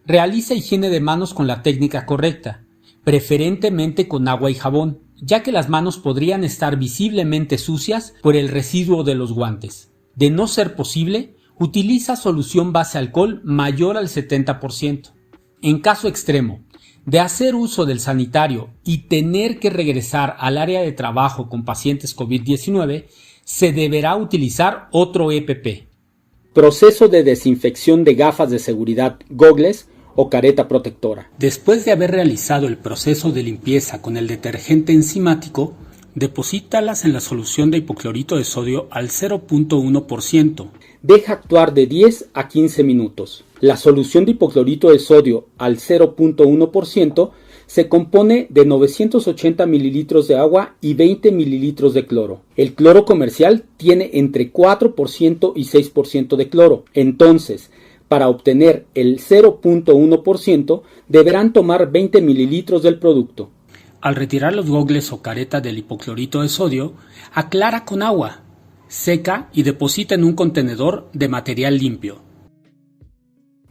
Realiza higiene de manos con la técnica correcta, preferentemente con agua y jabón, ya que las manos podrían estar visiblemente sucias por el residuo de los guantes. De no ser posible, utiliza solución base alcohol mayor al 70%. En caso extremo, de hacer uso del sanitario y tener que regresar al área de trabajo con pacientes COVID-19, se deberá utilizar otro EPP. Proceso de desinfección de gafas de seguridad Goggles o careta protectora. Después de haber realizado el proceso de limpieza con el detergente enzimático, deposítalas en la solución de hipoclorito de sodio al 0.1%. Deja actuar de 10 a 15 minutos. La solución de hipoclorito de sodio al 0.1% se compone de 980 mililitros de agua y 20 mililitros de cloro. El cloro comercial tiene entre 4% y 6% de cloro. Entonces, para obtener el 0.1%, deberán tomar 20 mililitros del producto. Al retirar los gogles o careta del hipoclorito de sodio, aclara con agua, seca y deposita en un contenedor de material limpio.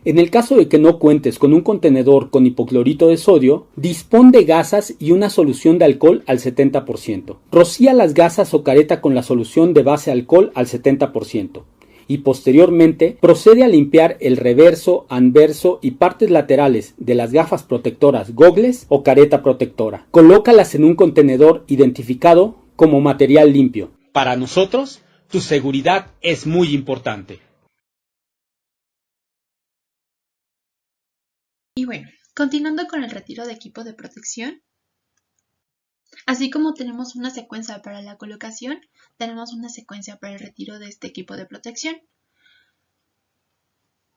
En el caso de que no cuentes con un contenedor con hipoclorito de sodio, dispón de gasas y una solución de alcohol al 70%. Rocía las gasas o careta con la solución de base alcohol al 70%. Y posteriormente procede a limpiar el reverso, anverso y partes laterales de las gafas protectoras Goggles o careta protectora. Colócalas en un contenedor identificado como material limpio. Para nosotros, tu seguridad es muy importante. Y bueno, continuando con el retiro de equipo de protección, así como tenemos una secuencia para la colocación, tenemos una secuencia para el retiro de este equipo de protección.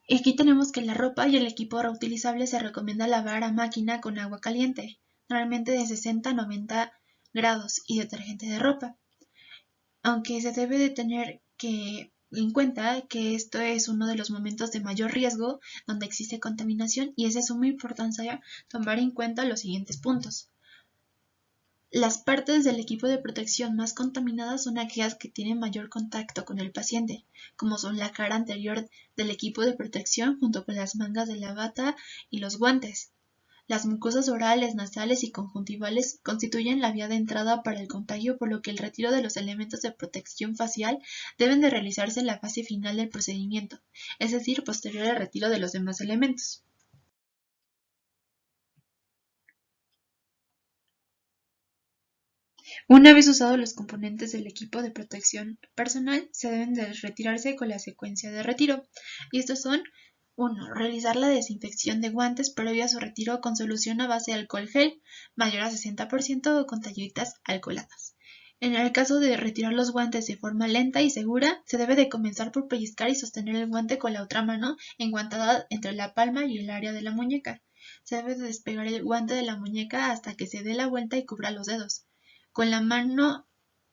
Aquí tenemos que la ropa y el equipo reutilizable se recomienda lavar a máquina con agua caliente, normalmente de 60 a 90 grados, y detergente de ropa. Aunque se debe de tener en cuenta que esto es uno de los momentos de mayor riesgo donde existe contaminación, y es de suma importancia tomar en cuenta los siguientes puntos. Las partes del equipo de protección más contaminadas son aquellas que tienen mayor contacto con el paciente, como son la cara anterior del equipo de protección junto con las mangas de la bata y los guantes. Las mucosas orales, nasales y conjuntivales constituyen la vía de entrada para el contagio, por lo que el retiro de los elementos de protección facial deben de realizarse en la fase final del procedimiento, es decir, posterior al retiro de los demás elementos. Una vez usados los componentes del equipo de protección personal, se deben de retirarse con la secuencia de retiro, y estos son: 1. Realizar la desinfección de guantes previo a su retiro con solución a base de alcohol gel mayor a 60% o con toallitas alcoholadas. En el caso de retirar los guantes de forma lenta y segura, se debe de comenzar por pellizcar y sostener el guante con la otra mano enguantada entre la palma y el área de la muñeca. Se debe de despegar el guante de la muñeca hasta que se dé la vuelta y cubra los dedos. Con la mano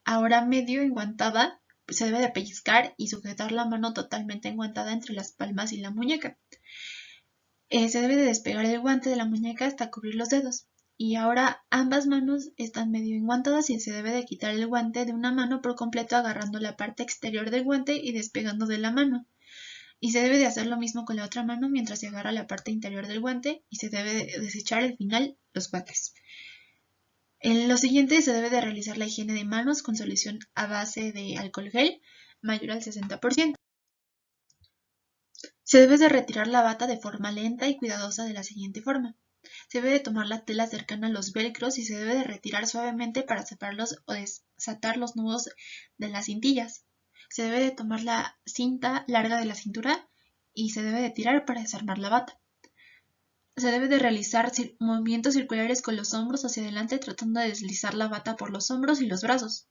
ahora medio enguantada, se debe de pellizcar y sujetar la mano totalmente enguantada entre las palmas y la muñeca. Se debe de despegar el guante de la muñeca hasta cubrir los dedos. Y ahora ambas manos están medio enguantadas y se debe de quitar el guante de una mano por completo agarrando la parte exterior del guante y despegando de la mano. Y se debe de hacer lo mismo con la otra mano mientras se agarra la parte interior del guante y se debe de desechar al final los guantes. En lo siguiente se debe de realizar la higiene de manos con solución a base de alcohol gel mayor al 60%. Se debe de retirar la bata de forma lenta y cuidadosa de la siguiente forma. Se debe de tomar la tela cercana a los velcros y se debe de retirar suavemente para separarlos o desatar los nudos de las cintillas. Se debe de tomar la cinta larga de la cintura y se debe de tirar para desarmar la bata. Se debe de realizar movimientos circulares con los hombros hacia adelante tratando de deslizar la bata por los hombros y los brazos.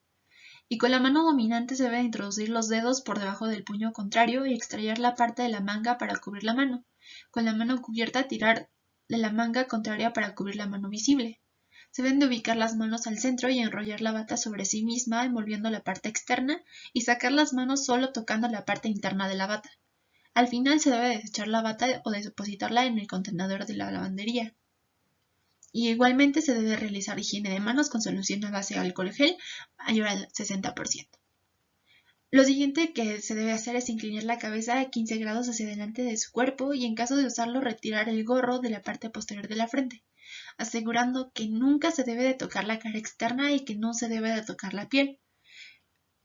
Y con la mano dominante se debe de introducir los dedos por debajo del puño contrario y extraer la parte de la manga para cubrir la mano. Con la mano cubierta tirar de la manga contraria para cubrir la mano visible. Se deben de ubicar las manos al centro y enrollar la bata sobre sí misma envolviendo la parte externa y sacar las manos solo tocando la parte interna de la bata. Al final se debe desechar la bata o depositarla en el contenedor de la lavandería. Y igualmente se debe realizar higiene de manos con solución a base de alcohol gel mayor al 60%. Lo siguiente que se debe hacer es inclinar la cabeza a 15 grados hacia adelante de su cuerpo y en caso de usarlo retirar el gorro de la parte posterior de la frente, asegurando que nunca se debe de tocar la cara externa y que no se debe de tocar la piel.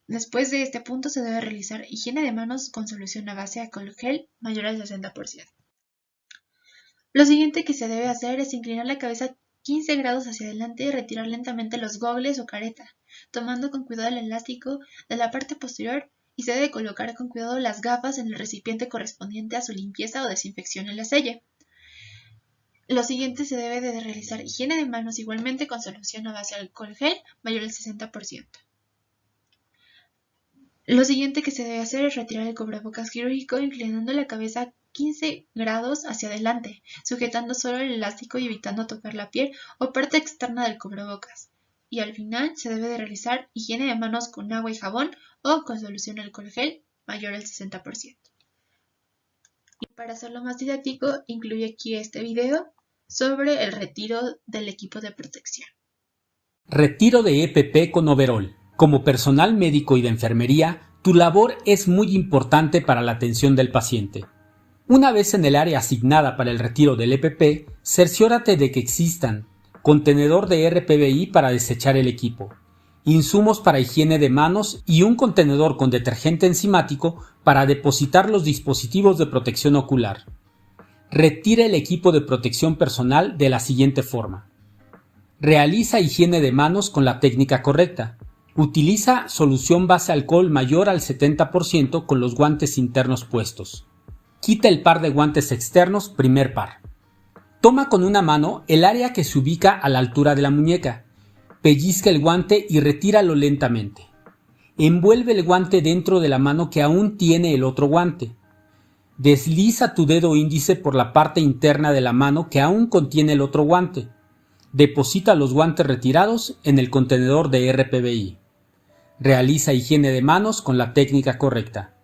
Después de este punto se debe realizar higiene de manos con solución a base de alcohol gel mayor al 60%. Lo siguiente que se debe hacer es inclinar la cabeza 15 grados hacia adelante y retirar lentamente los gogles o careta, tomando con cuidado el elástico de la parte posterior y se debe colocar con cuidado las gafas en el recipiente correspondiente a su limpieza o desinfección en la sella. Lo siguiente se debe de realizar higiene de manos igualmente con solución a base de alcohol gel mayor al 60%. Lo siguiente que se debe hacer es retirar el cubrebocas quirúrgico inclinando la cabeza 15 grados hacia adelante, sujetando solo el elástico y evitando tocar la piel o parte externa del cubrebocas. Y al final se debe de realizar higiene de manos con agua y jabón o con solución alcohol gel mayor al 60%. Y para hacerlo más didáctico, incluye aquí este video sobre el retiro del equipo de protección. Retiro de EPP con overol. Como personal médico y de enfermería, tu labor es muy importante para la atención del paciente. Una vez en el área asignada para el retiro del EPP, cerciórate de que existan contenedor de RPBI para desechar el equipo, insumos para higiene de manos y un contenedor con detergente enzimático para depositar los dispositivos de protección ocular. Retira el equipo de protección personal de la siguiente forma. Realiza higiene de manos con la técnica correcta. Utiliza solución base alcohol mayor al 70% con los guantes internos puestos. Quita el par de guantes externos, primer par. Toma con una mano el área que se ubica a la altura de la muñeca. Pellizca el guante y retíralo lentamente. Envuelve el guante dentro de la mano que aún tiene el otro guante. Desliza tu dedo índice por la parte interna de la mano que aún contiene el otro guante. Deposita los guantes retirados en el contenedor de RPBI. Realiza higiene de manos con la técnica correcta.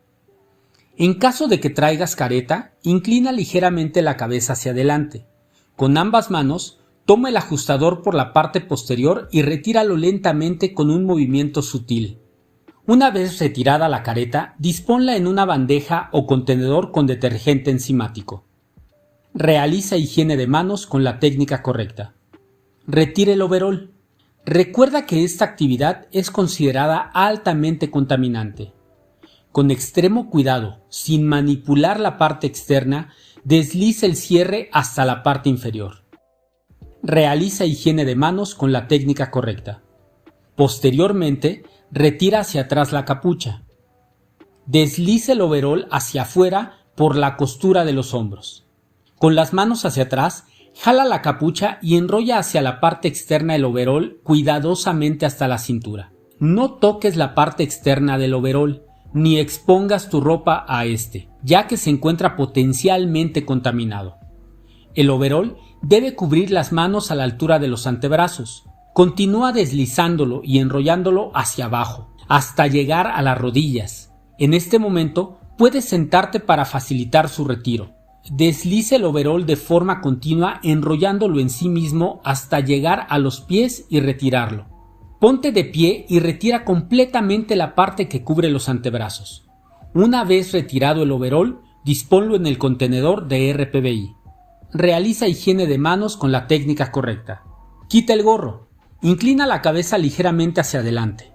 En caso de que traigas careta, inclina ligeramente la cabeza hacia adelante. Con ambas manos, toma el ajustador por la parte posterior y retíralo lentamente con un movimiento sutil. Una vez retirada la careta, disponla en una bandeja o contenedor con detergente enzimático. Realiza higiene de manos con la técnica correcta. Retire el overol. Recuerda que esta actividad es considerada altamente contaminante. Con extremo cuidado, sin manipular la parte externa, desliza el cierre hasta la parte inferior. Realiza higiene de manos con la técnica correcta. Posteriormente, retira hacia atrás la capucha. Desliza el overol hacia afuera por la costura de los hombros. Con las manos hacia atrás, jala la capucha y enrolla hacia la parte externa el overol cuidadosamente hasta la cintura. No toques la parte externa del overol, ni expongas tu ropa a este, ya que se encuentra potencialmente contaminado. El overol debe cubrir las manos a la altura de los antebrazos. Continúa deslizándolo y enrollándolo hacia abajo, hasta llegar a las rodillas. En este momento, puedes sentarte para facilitar su retiro. Deslice el overol de forma continua enrollándolo en sí mismo hasta llegar a los pies y retirarlo. Ponte de pie y retira completamente la parte que cubre los antebrazos. Una vez retirado el overol, disponlo en el contenedor de RPBI. Realiza higiene de manos con la técnica correcta. Quita el gorro. Inclina la cabeza ligeramente hacia adelante.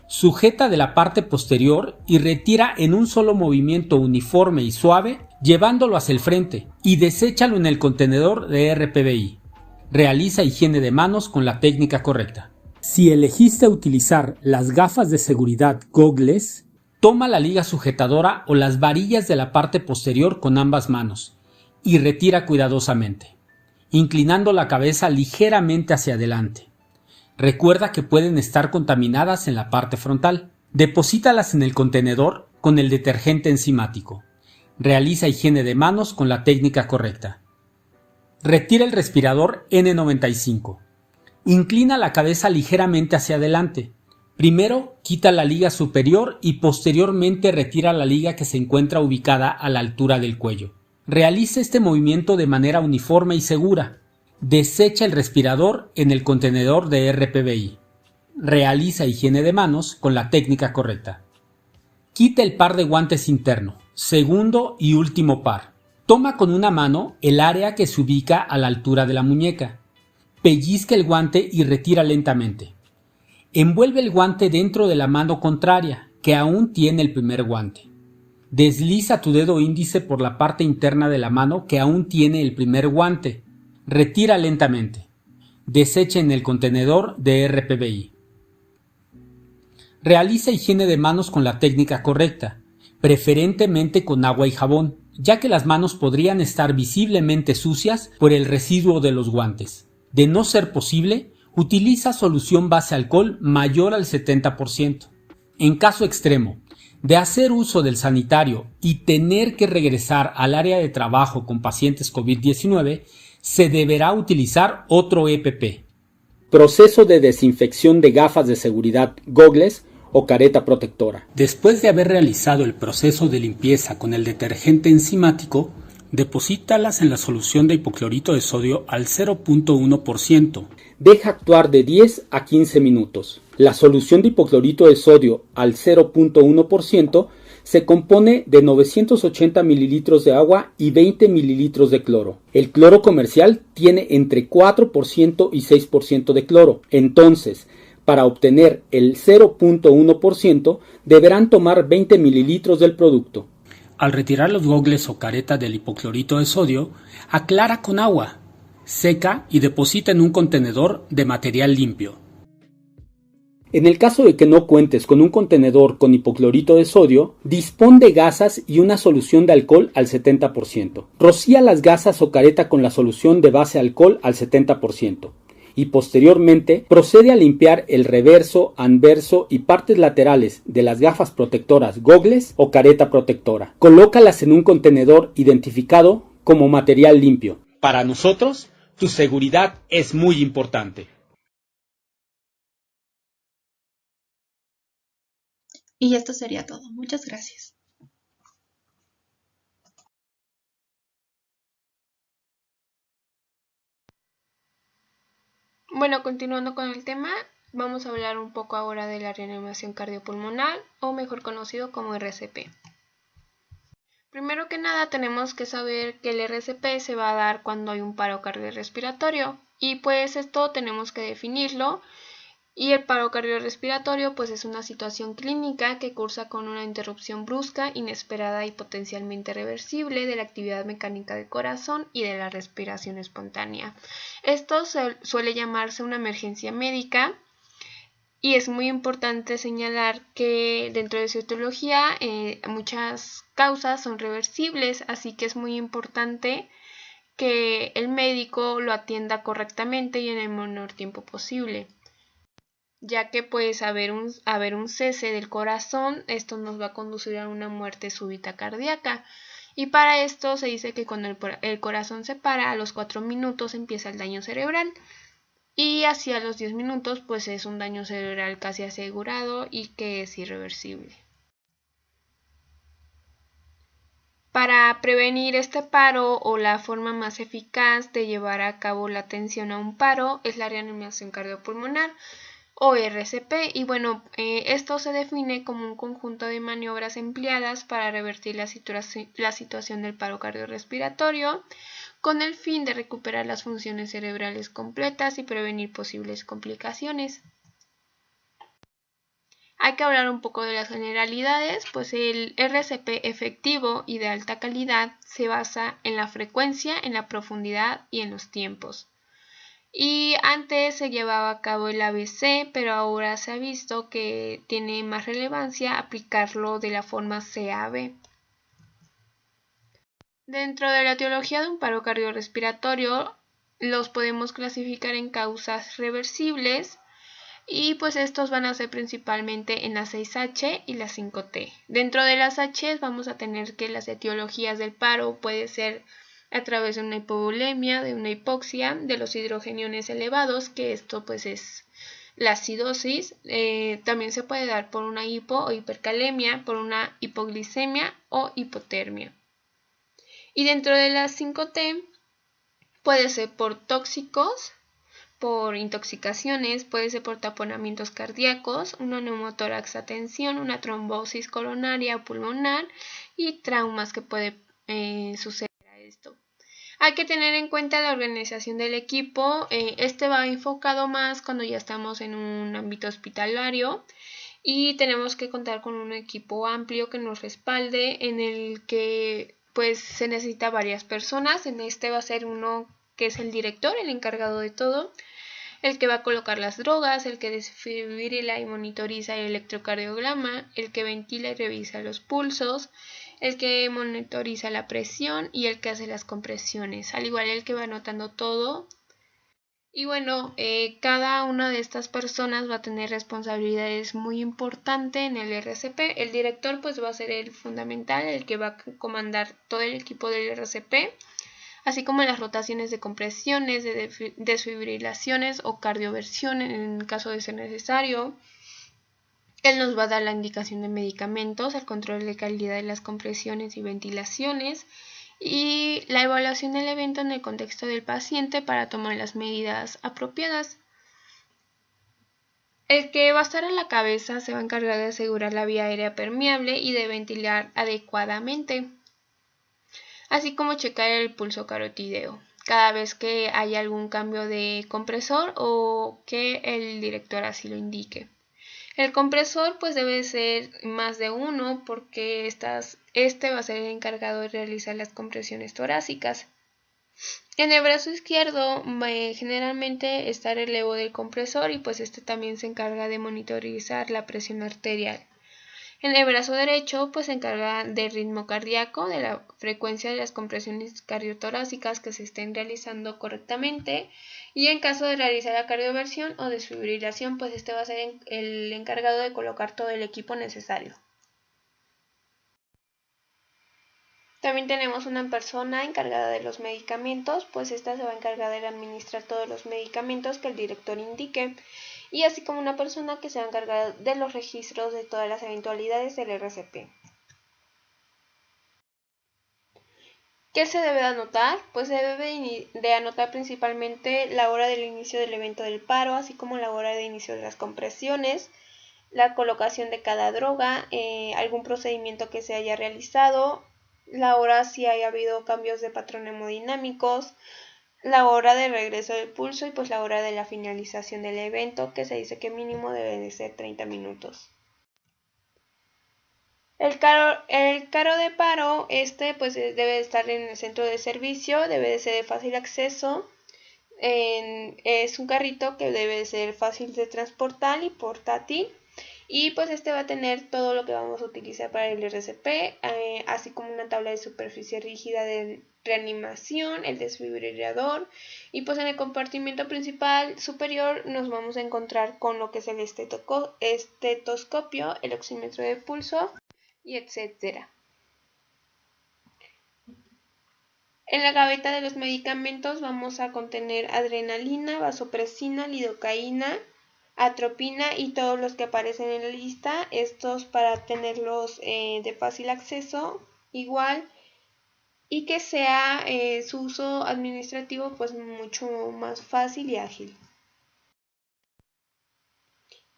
Sujeta de la parte posterior y retira en un solo movimiento uniforme y suave, llevándolo hacia el frente, y deséchalo en el contenedor de RPBI. Realiza higiene de manos con la técnica correcta. Si elegiste utilizar las gafas de seguridad Goggles, toma la liga sujetadora o las varillas de la parte posterior con ambas manos y retira cuidadosamente, inclinando la cabeza ligeramente hacia adelante. Recuerda que pueden estar contaminadas en la parte frontal. Deposítalas en el contenedor con el detergente enzimático. Realiza higiene de manos con la técnica correcta. Retira el respirador N95. Inclina la cabeza ligeramente hacia adelante. Primero, quita la liga superior y posteriormente retira la liga que se encuentra ubicada a la altura del cuello. Realiza este movimiento de manera uniforme y segura. Desecha el respirador en el contenedor de RPBI. Realiza higiene de manos con la técnica correcta. Quita el par de guantes interno, segundo y último par. Toma con una mano el área que se ubica a la altura de la muñeca. Pellizca el guante y retira lentamente. Envuelve el guante dentro de la mano contraria, que aún tiene el primer guante. Desliza tu dedo índice por la parte interna de la mano que aún tiene el primer guante. Retira lentamente. Desecha en el contenedor de RPBI. Realiza higiene de manos con la técnica correcta, preferentemente con agua y jabón, ya que las manos podrían estar visiblemente sucias por el residuo de los guantes. De no ser posible, utiliza solución base alcohol mayor al 70%. En caso extremo, de hacer uso del sanitario y tener que regresar al área de trabajo con pacientes COVID-19, se deberá utilizar otro EPP. Proceso de desinfección de gafas de seguridad Goggles o careta protectora. Después de haber realizado el proceso de limpieza con el detergente enzimático, deposítalas en la solución de hipoclorito de sodio al 0.1%. Deja actuar de 10 a 15 minutos. La solución de hipoclorito de sodio al 0.1% se compone de 980 mililitros de agua y 20 mililitros de cloro. El cloro comercial tiene entre 4% y 6% de cloro. Entonces, para obtener el 0.1%, deberán tomar 20 mililitros del producto. Al retirar los gogles o careta del hipoclorito de sodio, aclara con agua, seca y deposita en un contenedor de material limpio. En el caso de que no cuentes con un contenedor con hipoclorito de sodio, dispón de gasas y una solución de alcohol al 70%. Rocía las gasas o careta con la solución de base alcohol al 70%. Y posteriormente procede a limpiar el reverso, anverso y partes laterales de las gafas protectoras Goggles o careta protectora. Colócalas en un contenedor identificado como material limpio. Para nosotros, tu seguridad es muy importante. Y esto sería todo. Muchas gracias. Bueno, continuando con el tema, vamos a hablar un poco ahora de la reanimación cardiopulmonar, o mejor conocido como RCP. Primero que nada tenemos que saber que el RCP se va a dar cuando hay un paro cardiorrespiratorio, y pues esto tenemos que definirlo. Y el paro cardiorrespiratorio pues es una situación clínica que cursa con una interrupción brusca, inesperada y potencialmente reversible de la actividad mecánica del corazón y de la respiración espontánea. Esto suele llamarse una emergencia médica, y es muy importante señalar que dentro de su etiología muchas causas son reversibles, así que es muy importante que el médico lo atienda correctamente y en el menor tiempo posible, ya que pues haber un cese del corazón, esto nos va a conducir a una muerte súbita cardíaca. Y para esto se dice que cuando el corazón se para, a los 4 minutos empieza el daño cerebral, y hacia los 10 minutos pues es un daño cerebral casi asegurado y que es irreversible. Para prevenir este paro o la forma más eficaz de llevar a cabo la atención a un paro es la reanimación cardiopulmonar o RCP, y bueno, esto se define como un conjunto de maniobras empleadas para revertir la situación del paro cardiorrespiratorio con el fin de recuperar las funciones cerebrales completas y prevenir posibles complicaciones. Hay que hablar un poco de las generalidades, pues el RCP efectivo y de alta calidad se basa en la frecuencia, en la profundidad y en los tiempos. Y antes se llevaba a cabo el ABC, pero ahora se ha visto que tiene más relevancia aplicarlo de la forma CAB. Dentro de la etiología de un paro cardiorrespiratorio, los podemos clasificar en causas reversibles, y pues estos van a ser principalmente en la 6H y la 5T. Dentro de las H vamos a tener que las etiologías del paro puede ser a través de una hipovolemia, de una hipoxia, de los hidrogeniones elevados, que esto pues es la acidosis. También se puede dar por una hipo o hipercalemia, por una hipoglicemia o hipotermia. Y dentro de las 5T puede ser por tóxicos, por intoxicaciones, puede ser por taponamientos cardíacos, una neumotórax a tensión, una trombosis coronaria o pulmonar y traumas que puede suceder a esto. Hay que tener en cuenta la organización del equipo. Este va enfocado más cuando ya estamos en un ámbito hospitalario y tenemos que contar con un equipo amplio que nos respalde, en el que pues se necesita varias personas. En este va a ser uno que es el director, el encargado de todo, el que va a colocar las drogas, el que desfibrila y monitoriza el electrocardiograma, el que ventila y revisa los pulsos, el que monitoriza la presión y el que hace las compresiones, al igual el que va anotando todo. Y bueno, cada una de estas personas va a tener responsabilidades muy importantes en el RCP. El director pues va a ser el fundamental, el que va a comandar todo el equipo del RCP, así como las rotaciones de compresiones, de desfibrilaciones o cardioversión en caso de ser necesario. Él nos va a dar la indicación de medicamentos, el control de calidad de las compresiones y ventilaciones y la evaluación del evento en el contexto del paciente para tomar las medidas apropiadas. El que va a estar a la cabeza se va a encargar de asegurar la vía aérea permeable y de ventilar adecuadamente, así como checar el pulso carotideo cada vez que haya algún cambio de compresor o que el director así lo indique. El compresor pues debe ser más de uno, porque este va a ser el encargado de realizar las compresiones torácicas. En el brazo izquierdo generalmente está el relevo del compresor y pues este también se encarga de monitorizar la presión arterial. En el brazo derecho pues se encarga del ritmo cardíaco, de la frecuencia de las compresiones cardiotorácicas que se estén realizando correctamente, y en caso de realizar la cardioversión o desfibrilación pues este va a ser el encargado de colocar todo el equipo necesario. También tenemos una persona encargada de los medicamentos, pues esta se va a encargar de administrar todos los medicamentos que el director indique, y así como una persona que se va a encargar de los registros de todas las eventualidades del RCP. ¿Qué se debe de anotar? Pues se debe de anotar principalmente la hora del inicio del evento del paro, así como la hora de inicio de las compresiones, la colocación de cada droga, algún procedimiento que se haya realizado, la hora si haya habido cambios de patrón hemodinámicos, la hora de regreso del pulso y pues la hora de la finalización del evento, que se dice que mínimo debe de ser 30 minutos. El carro de paro, pues debe estar en el centro de servicio, debe de ser de fácil acceso. Es un carrito que debe de ser fácil de transportar y portátil. Y pues este va a tener todo lo que vamos a utilizar para el RCP, así como una tabla de superficie rígida de reanimación, el desfibrilador, y pues en el compartimiento principal superior nos vamos a encontrar con lo que es el estetoscopio, el oxímetro de pulso y etcétera. En la gaveta de los medicamentos vamos a contener adrenalina, vasopresina, lidocaína, atropina y todos los que aparecen en la lista, estos para tenerlos de fácil acceso. Igual y que sea su uso administrativo pues mucho más fácil y ágil.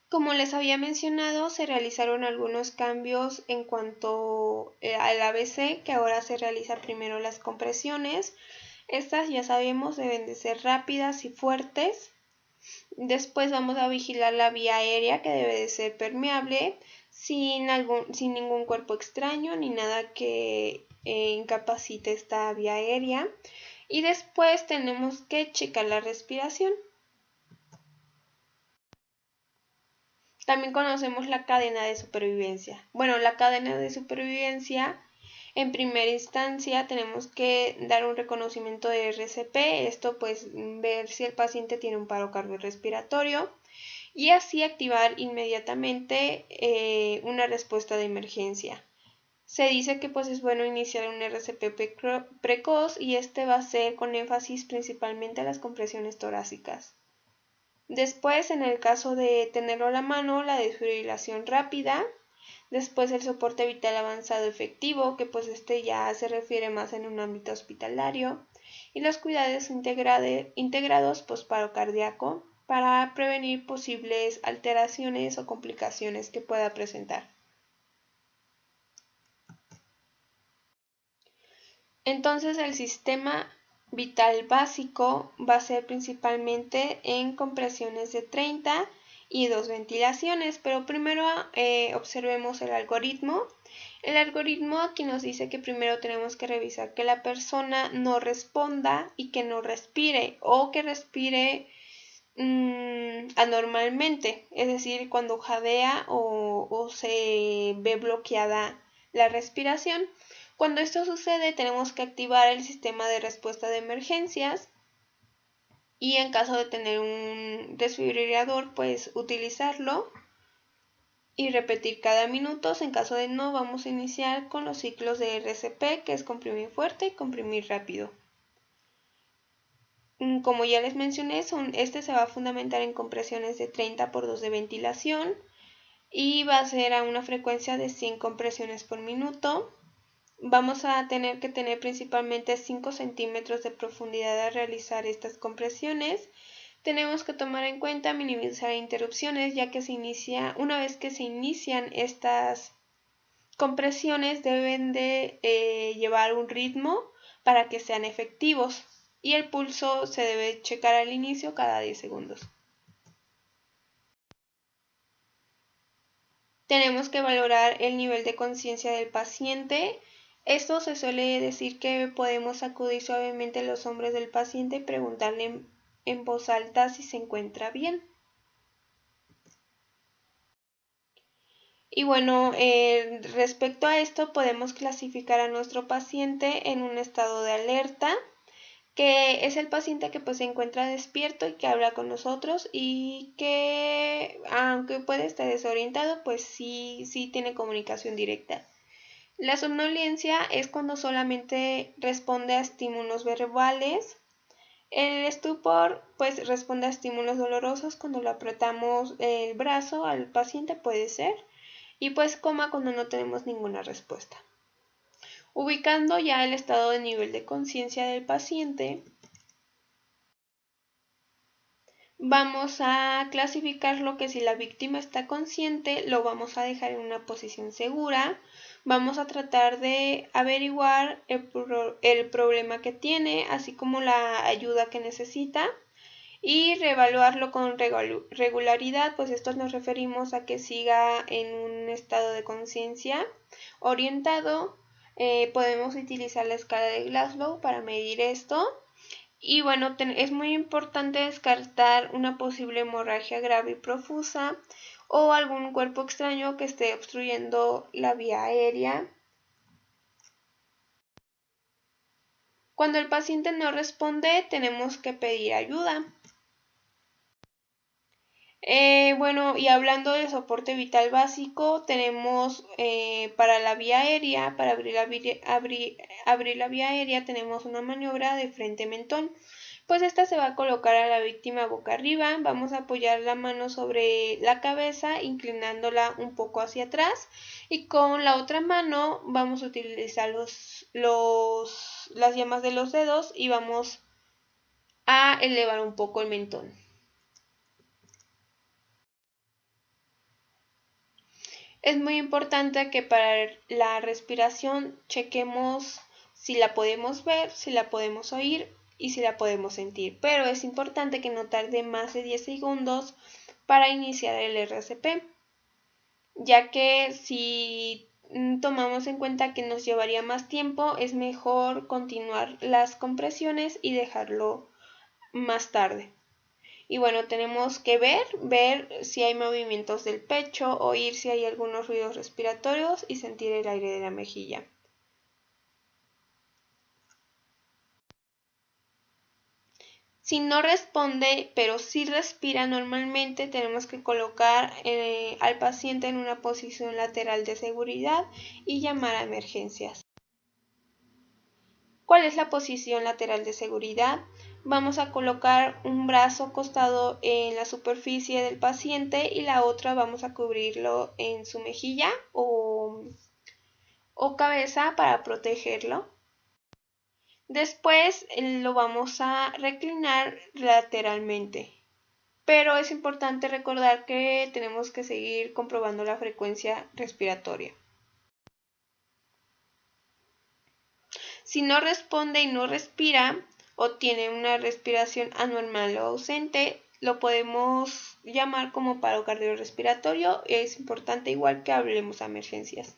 Como les había mencionado, se realizaron algunos cambios en cuanto al ABC, que ahora se realiza primero las compresiones. Estas ya sabemos deben de ser rápidas y fuertes. Después vamos a vigilar la vía aérea, que debe de ser permeable, sin ningún cuerpo extraño ni nada que incapacite esta vía aérea. Y después tenemos que checar la respiración. También conocemos la cadena de supervivencia. Bueno, la cadena de supervivencia, en primera instancia tenemos que dar un reconocimiento de RCP, esto pues ver si el paciente tiene un paro cardiorrespiratorio y así activar inmediatamente una respuesta de emergencia. Se dice que pues es bueno iniciar un RCP precoz y este va a ser con énfasis principalmente a las compresiones torácicas. Después, en el caso de tenerlo a la mano, la desfibrilación rápida. Después el soporte vital avanzado efectivo, que pues este ya se refiere más en un ámbito hospitalario. Y los cuidados integrados posparo cardíaco para prevenir posibles alteraciones o complicaciones que pueda presentar. Entonces el sistema vital básico va a ser principalmente en compresiones de 30 y 2 ventilaciones, pero primero observemos el algoritmo. El algoritmo aquí nos dice que primero tenemos que revisar que la persona no responda y que no respire o que respire anormalmente, es decir, cuando jadea o se ve bloqueada la respiración. Cuando esto sucede, tenemos que activar el sistema de respuesta de emergencias y en caso de tener un desfibrilador, pues utilizarlo y repetir cada minuto. En caso de no, vamos a iniciar con los ciclos de RCP, que es comprimir fuerte y comprimir rápido. Como ya les mencioné, este se va a fundamentar en compresiones de 30 por 2 de ventilación y va a ser a una frecuencia de 100 compresiones por minuto. Vamos a tener que tener principalmente 5 centímetros de profundidad al realizar estas compresiones. Tenemos que tomar en cuenta minimizar interrupciones, ya que una vez que se inician estas compresiones deben de llevar un ritmo para que sean efectivos y el pulso se debe checar al inicio cada 10 segundos. Tenemos que valorar el nivel de conciencia del paciente. Esto se suele decir que podemos acudir suavemente a los hombros del paciente y preguntarle en voz alta si se encuentra bien. Y bueno, respecto a esto podemos clasificar a nuestro paciente en un estado de alerta, que es el paciente que pues se encuentra despierto y que habla con nosotros y que aunque puede estar desorientado, pues sí tiene comunicación directa. La somnolencia es cuando solamente responde a estímulos verbales. El estupor pues responde a estímulos dolorosos cuando le apretamos el brazo al paciente, puede ser, y pues coma cuando no tenemos ninguna respuesta. Ubicando ya el estado de nivel de conciencia del paciente, vamos a clasificarlo que si la víctima está consciente, lo vamos a dejar en una posición segura. Vamos a tratar de averiguar el problema que tiene, así como la ayuda que necesita y reevaluarlo con regularidad, pues esto nos referimos a que siga en un estado de conciencia orientado. Podemos utilizar la escala de Glasgow para medir esto. Y bueno, es muy importante descartar una posible hemorragia grave y profusa o algún cuerpo extraño que esté obstruyendo la vía aérea. Cuando el paciente no responde, tenemos que pedir ayuda. Bueno, y hablando de soporte vital básico, tenemos para la vía aérea, para abrir la vía aérea, tenemos una maniobra de frente-mentón. pues esta se va a colocar a la víctima boca arriba. Vamos a apoyar la mano sobre la cabeza, inclinándola un poco hacia atrás, y con la otra mano vamos a utilizar las yemas de los dedos y vamos a elevar un poco el mentón. Es muy importante que para la respiración chequemos si la podemos ver, si la podemos oír y si la podemos sentir, pero es importante que no tarde más de 10 segundos para iniciar el RCP, ya que si tomamos en cuenta que nos llevaría más tiempo, es mejor continuar las compresiones y dejarlo más tarde. Y bueno, tenemos que ver si hay movimientos del pecho, oír si hay algunos ruidos respiratorios y sentir el aire de la mejilla. Si no responde, pero sí respira normalmente, tenemos que colocar al paciente en una posición lateral de seguridad y llamar a emergencias. ¿Cuál es la posición lateral de seguridad? Vamos a colocar un brazo acostado en la superficie del paciente y la otra vamos a cubrirlo en su mejilla o cabeza para protegerlo. Después lo vamos a reclinar lateralmente, pero es importante recordar que tenemos que seguir comprobando la frecuencia respiratoria. Si no responde y no respira o tiene una respiración anormal o ausente, lo podemos llamar como paro cardiorrespiratorio. Es importante igual que hablemos a emergencias.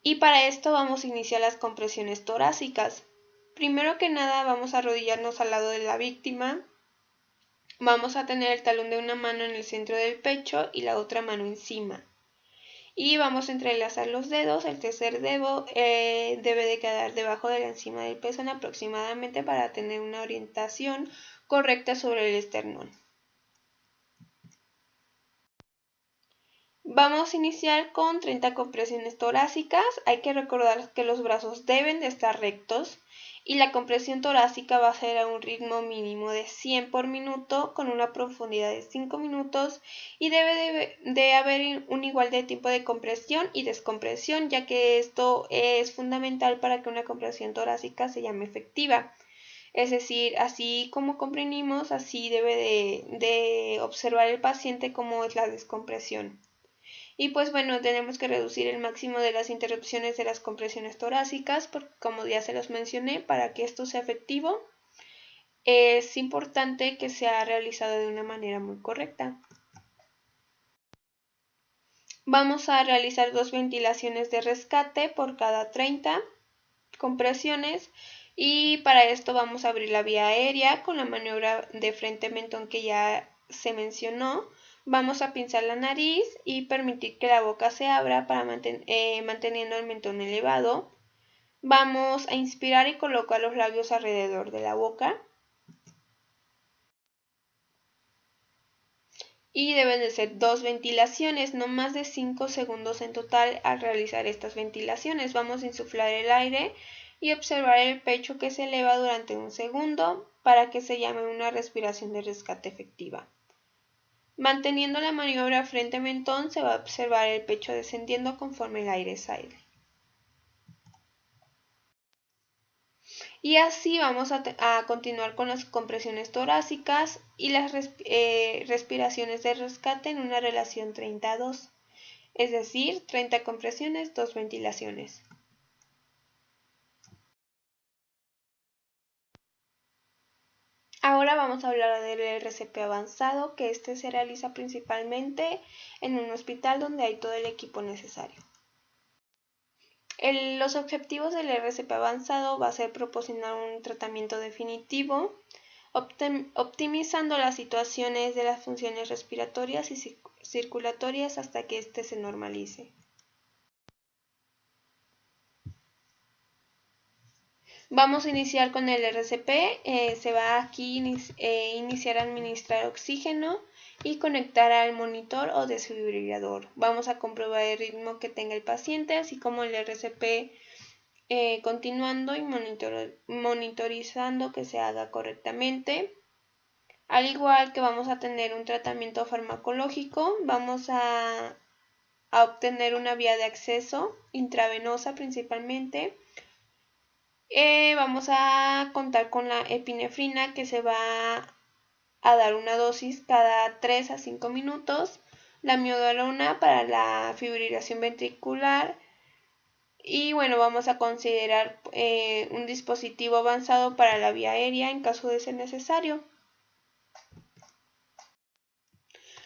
Y para esto vamos a iniciar las compresiones torácicas. Primero que nada vamos a arrodillarnos al lado de la víctima. Vamos a tener el talón de una mano en el centro del pecho y la otra mano encima. Y vamos a entrelazar los dedos. El tercer dedo debe de quedar debajo de la encima del pezón aproximadamente para tener una orientación correcta sobre el esternón. Vamos a iniciar con 30 compresiones torácicas. Hay que recordar que los brazos deben de estar rectos y la compresión torácica va a ser a un ritmo mínimo de 100 por minuto con una profundidad de 5 minutos y debe de haber un igual de tiempo de compresión y descompresión, ya que esto es fundamental para que una compresión torácica se llame efectiva. Es decir, así como comprimimos, así debe de observar el paciente cómo es la descompresión. Y pues bueno, tenemos que reducir el máximo de las interrupciones de las compresiones torácicas, porque como ya se los mencioné, para que esto sea efectivo, es importante que sea realizado de una manera muy correcta. Vamos a realizar 2 ventilaciones de rescate por cada 30 compresiones y para esto vamos a abrir la vía aérea con la maniobra de frente-mentón que ya se mencionó. Vamos a pinzar la nariz y permitir que la boca se abra para manteniendo el mentón elevado. Vamos a inspirar y colocar los labios alrededor de la boca. Y deben de ser 2 ventilaciones, no más de 5 segundos en total al realizar estas ventilaciones. Vamos a insuflar el aire y observar el pecho que se eleva durante un segundo para que se llame una respiración de rescate efectiva. Manteniendo la maniobra frente-mentón se va a observar el pecho descendiendo conforme el aire sale. Y así vamos a continuar con las compresiones torácicas y las respiraciones de rescate en una relación 30-2, es decir, 30 compresiones, 2 ventilaciones. Ahora vamos a hablar del RCP avanzado, que este se realiza principalmente en un hospital donde hay todo el equipo necesario. Los objetivos del RCP avanzado va a ser proporcionar un tratamiento definitivo, optimizando las situaciones de las funciones respiratorias y circulatorias hasta que éste se normalice. Vamos a iniciar con el RCP, se va aquí iniciar a administrar oxígeno y conectar al monitor o desfibrilador. Vamos a comprobar el ritmo que tenga el paciente, así como el RCP continuando y monitorizando que se haga correctamente. Al igual que vamos a tener un tratamiento farmacológico, vamos a obtener una vía de acceso intravenosa principalmente. Vamos a contar con la epinefrina, que se va a dar una dosis cada 3 a 5 minutos, la amiodarona para la fibrilación ventricular, y bueno, vamos a considerar un dispositivo avanzado para la vía aérea en caso de ser necesario.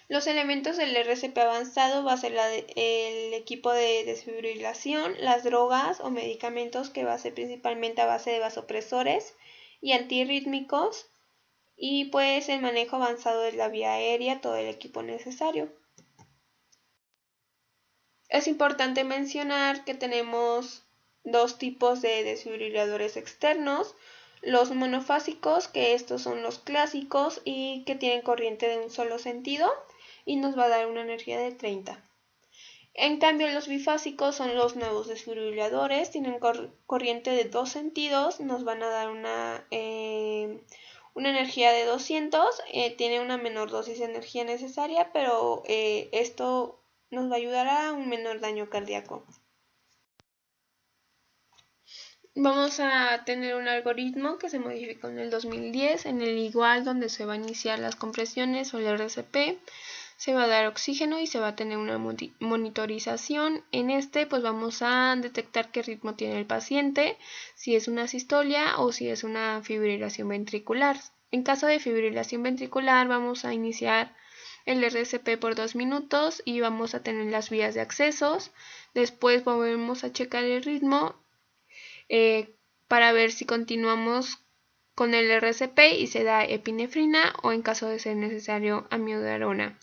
Los elementos del RCP avanzado va a ser el equipo de desfibrilación, las drogas o medicamentos, que va a ser principalmente a base de vasopresores y antirrítmicos, y pues el manejo avanzado de la vía aérea, todo el equipo necesario. Es importante mencionar que tenemos dos tipos de desfibriladores externos: los monofásicos, que estos son los clásicos y que tienen corriente de un solo sentido y nos va a dar una energía de 30. En cambio, los bifásicos son los nuevos desfibriladores, tienen corriente de 2 sentidos, nos van a dar una energía de 200, tiene una menor dosis de energía necesaria, pero esto nos va a ayudar a un menor daño cardíaco. Vamos a tener un algoritmo que se modificó en el 2010, en el igual donde se va a iniciar las compresiones o el RCP, se va a dar oxígeno y se va a tener una monitorización. En este pues vamos a detectar qué ritmo tiene el paciente, si es una sistolia o si es una fibrilación ventricular. En caso de fibrilación ventricular vamos a iniciar el RCP por 2 minutos y vamos a tener las vías de accesos. Después volvemos a checar el ritmo para ver si continuamos con el RCP y se da epinefrina, o en caso de ser necesario amiodarona.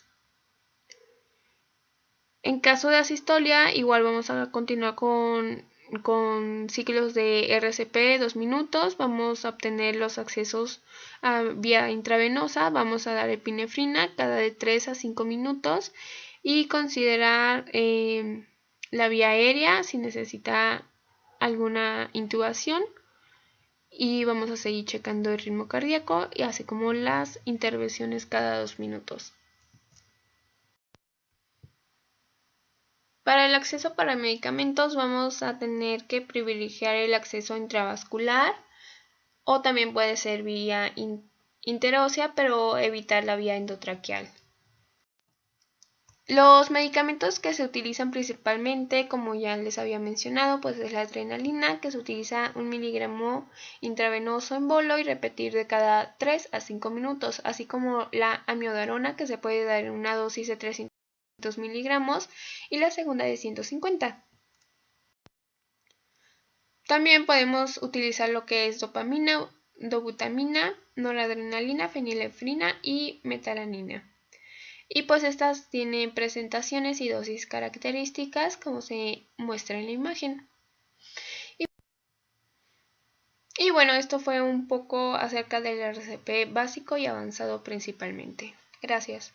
En caso de asistolia, igual vamos a continuar con ciclos de RCP 2 minutos, vamos a obtener los accesos a vía intravenosa, vamos a dar epinefrina cada de 3 a 5 minutos y considerar la vía aérea si necesita alguna intubación, y vamos a seguir checando el ritmo cardíaco y así como las intervenciones cada 2 minutos. Para el acceso para medicamentos vamos a tener que privilegiar el acceso intravascular, o también puede ser vía interósea, pero evitar la vía endotraqueal. Los medicamentos que se utilizan principalmente, como ya les había mencionado, pues es la adrenalina, que se utiliza 1 miligramo intravenoso en bolo y repetir de cada 3 a 5 minutos, así como la amiodarona, que se puede dar en una dosis de 300 miligramos y la segunda de 150. También podemos utilizar lo que es dopamina, dobutamina, noradrenalina, fenilefrina y metalanina. Y pues estas tienen presentaciones y dosis características como se muestra en la imagen. Y bueno, esto fue un poco acerca del RCP básico y avanzado principalmente. Gracias.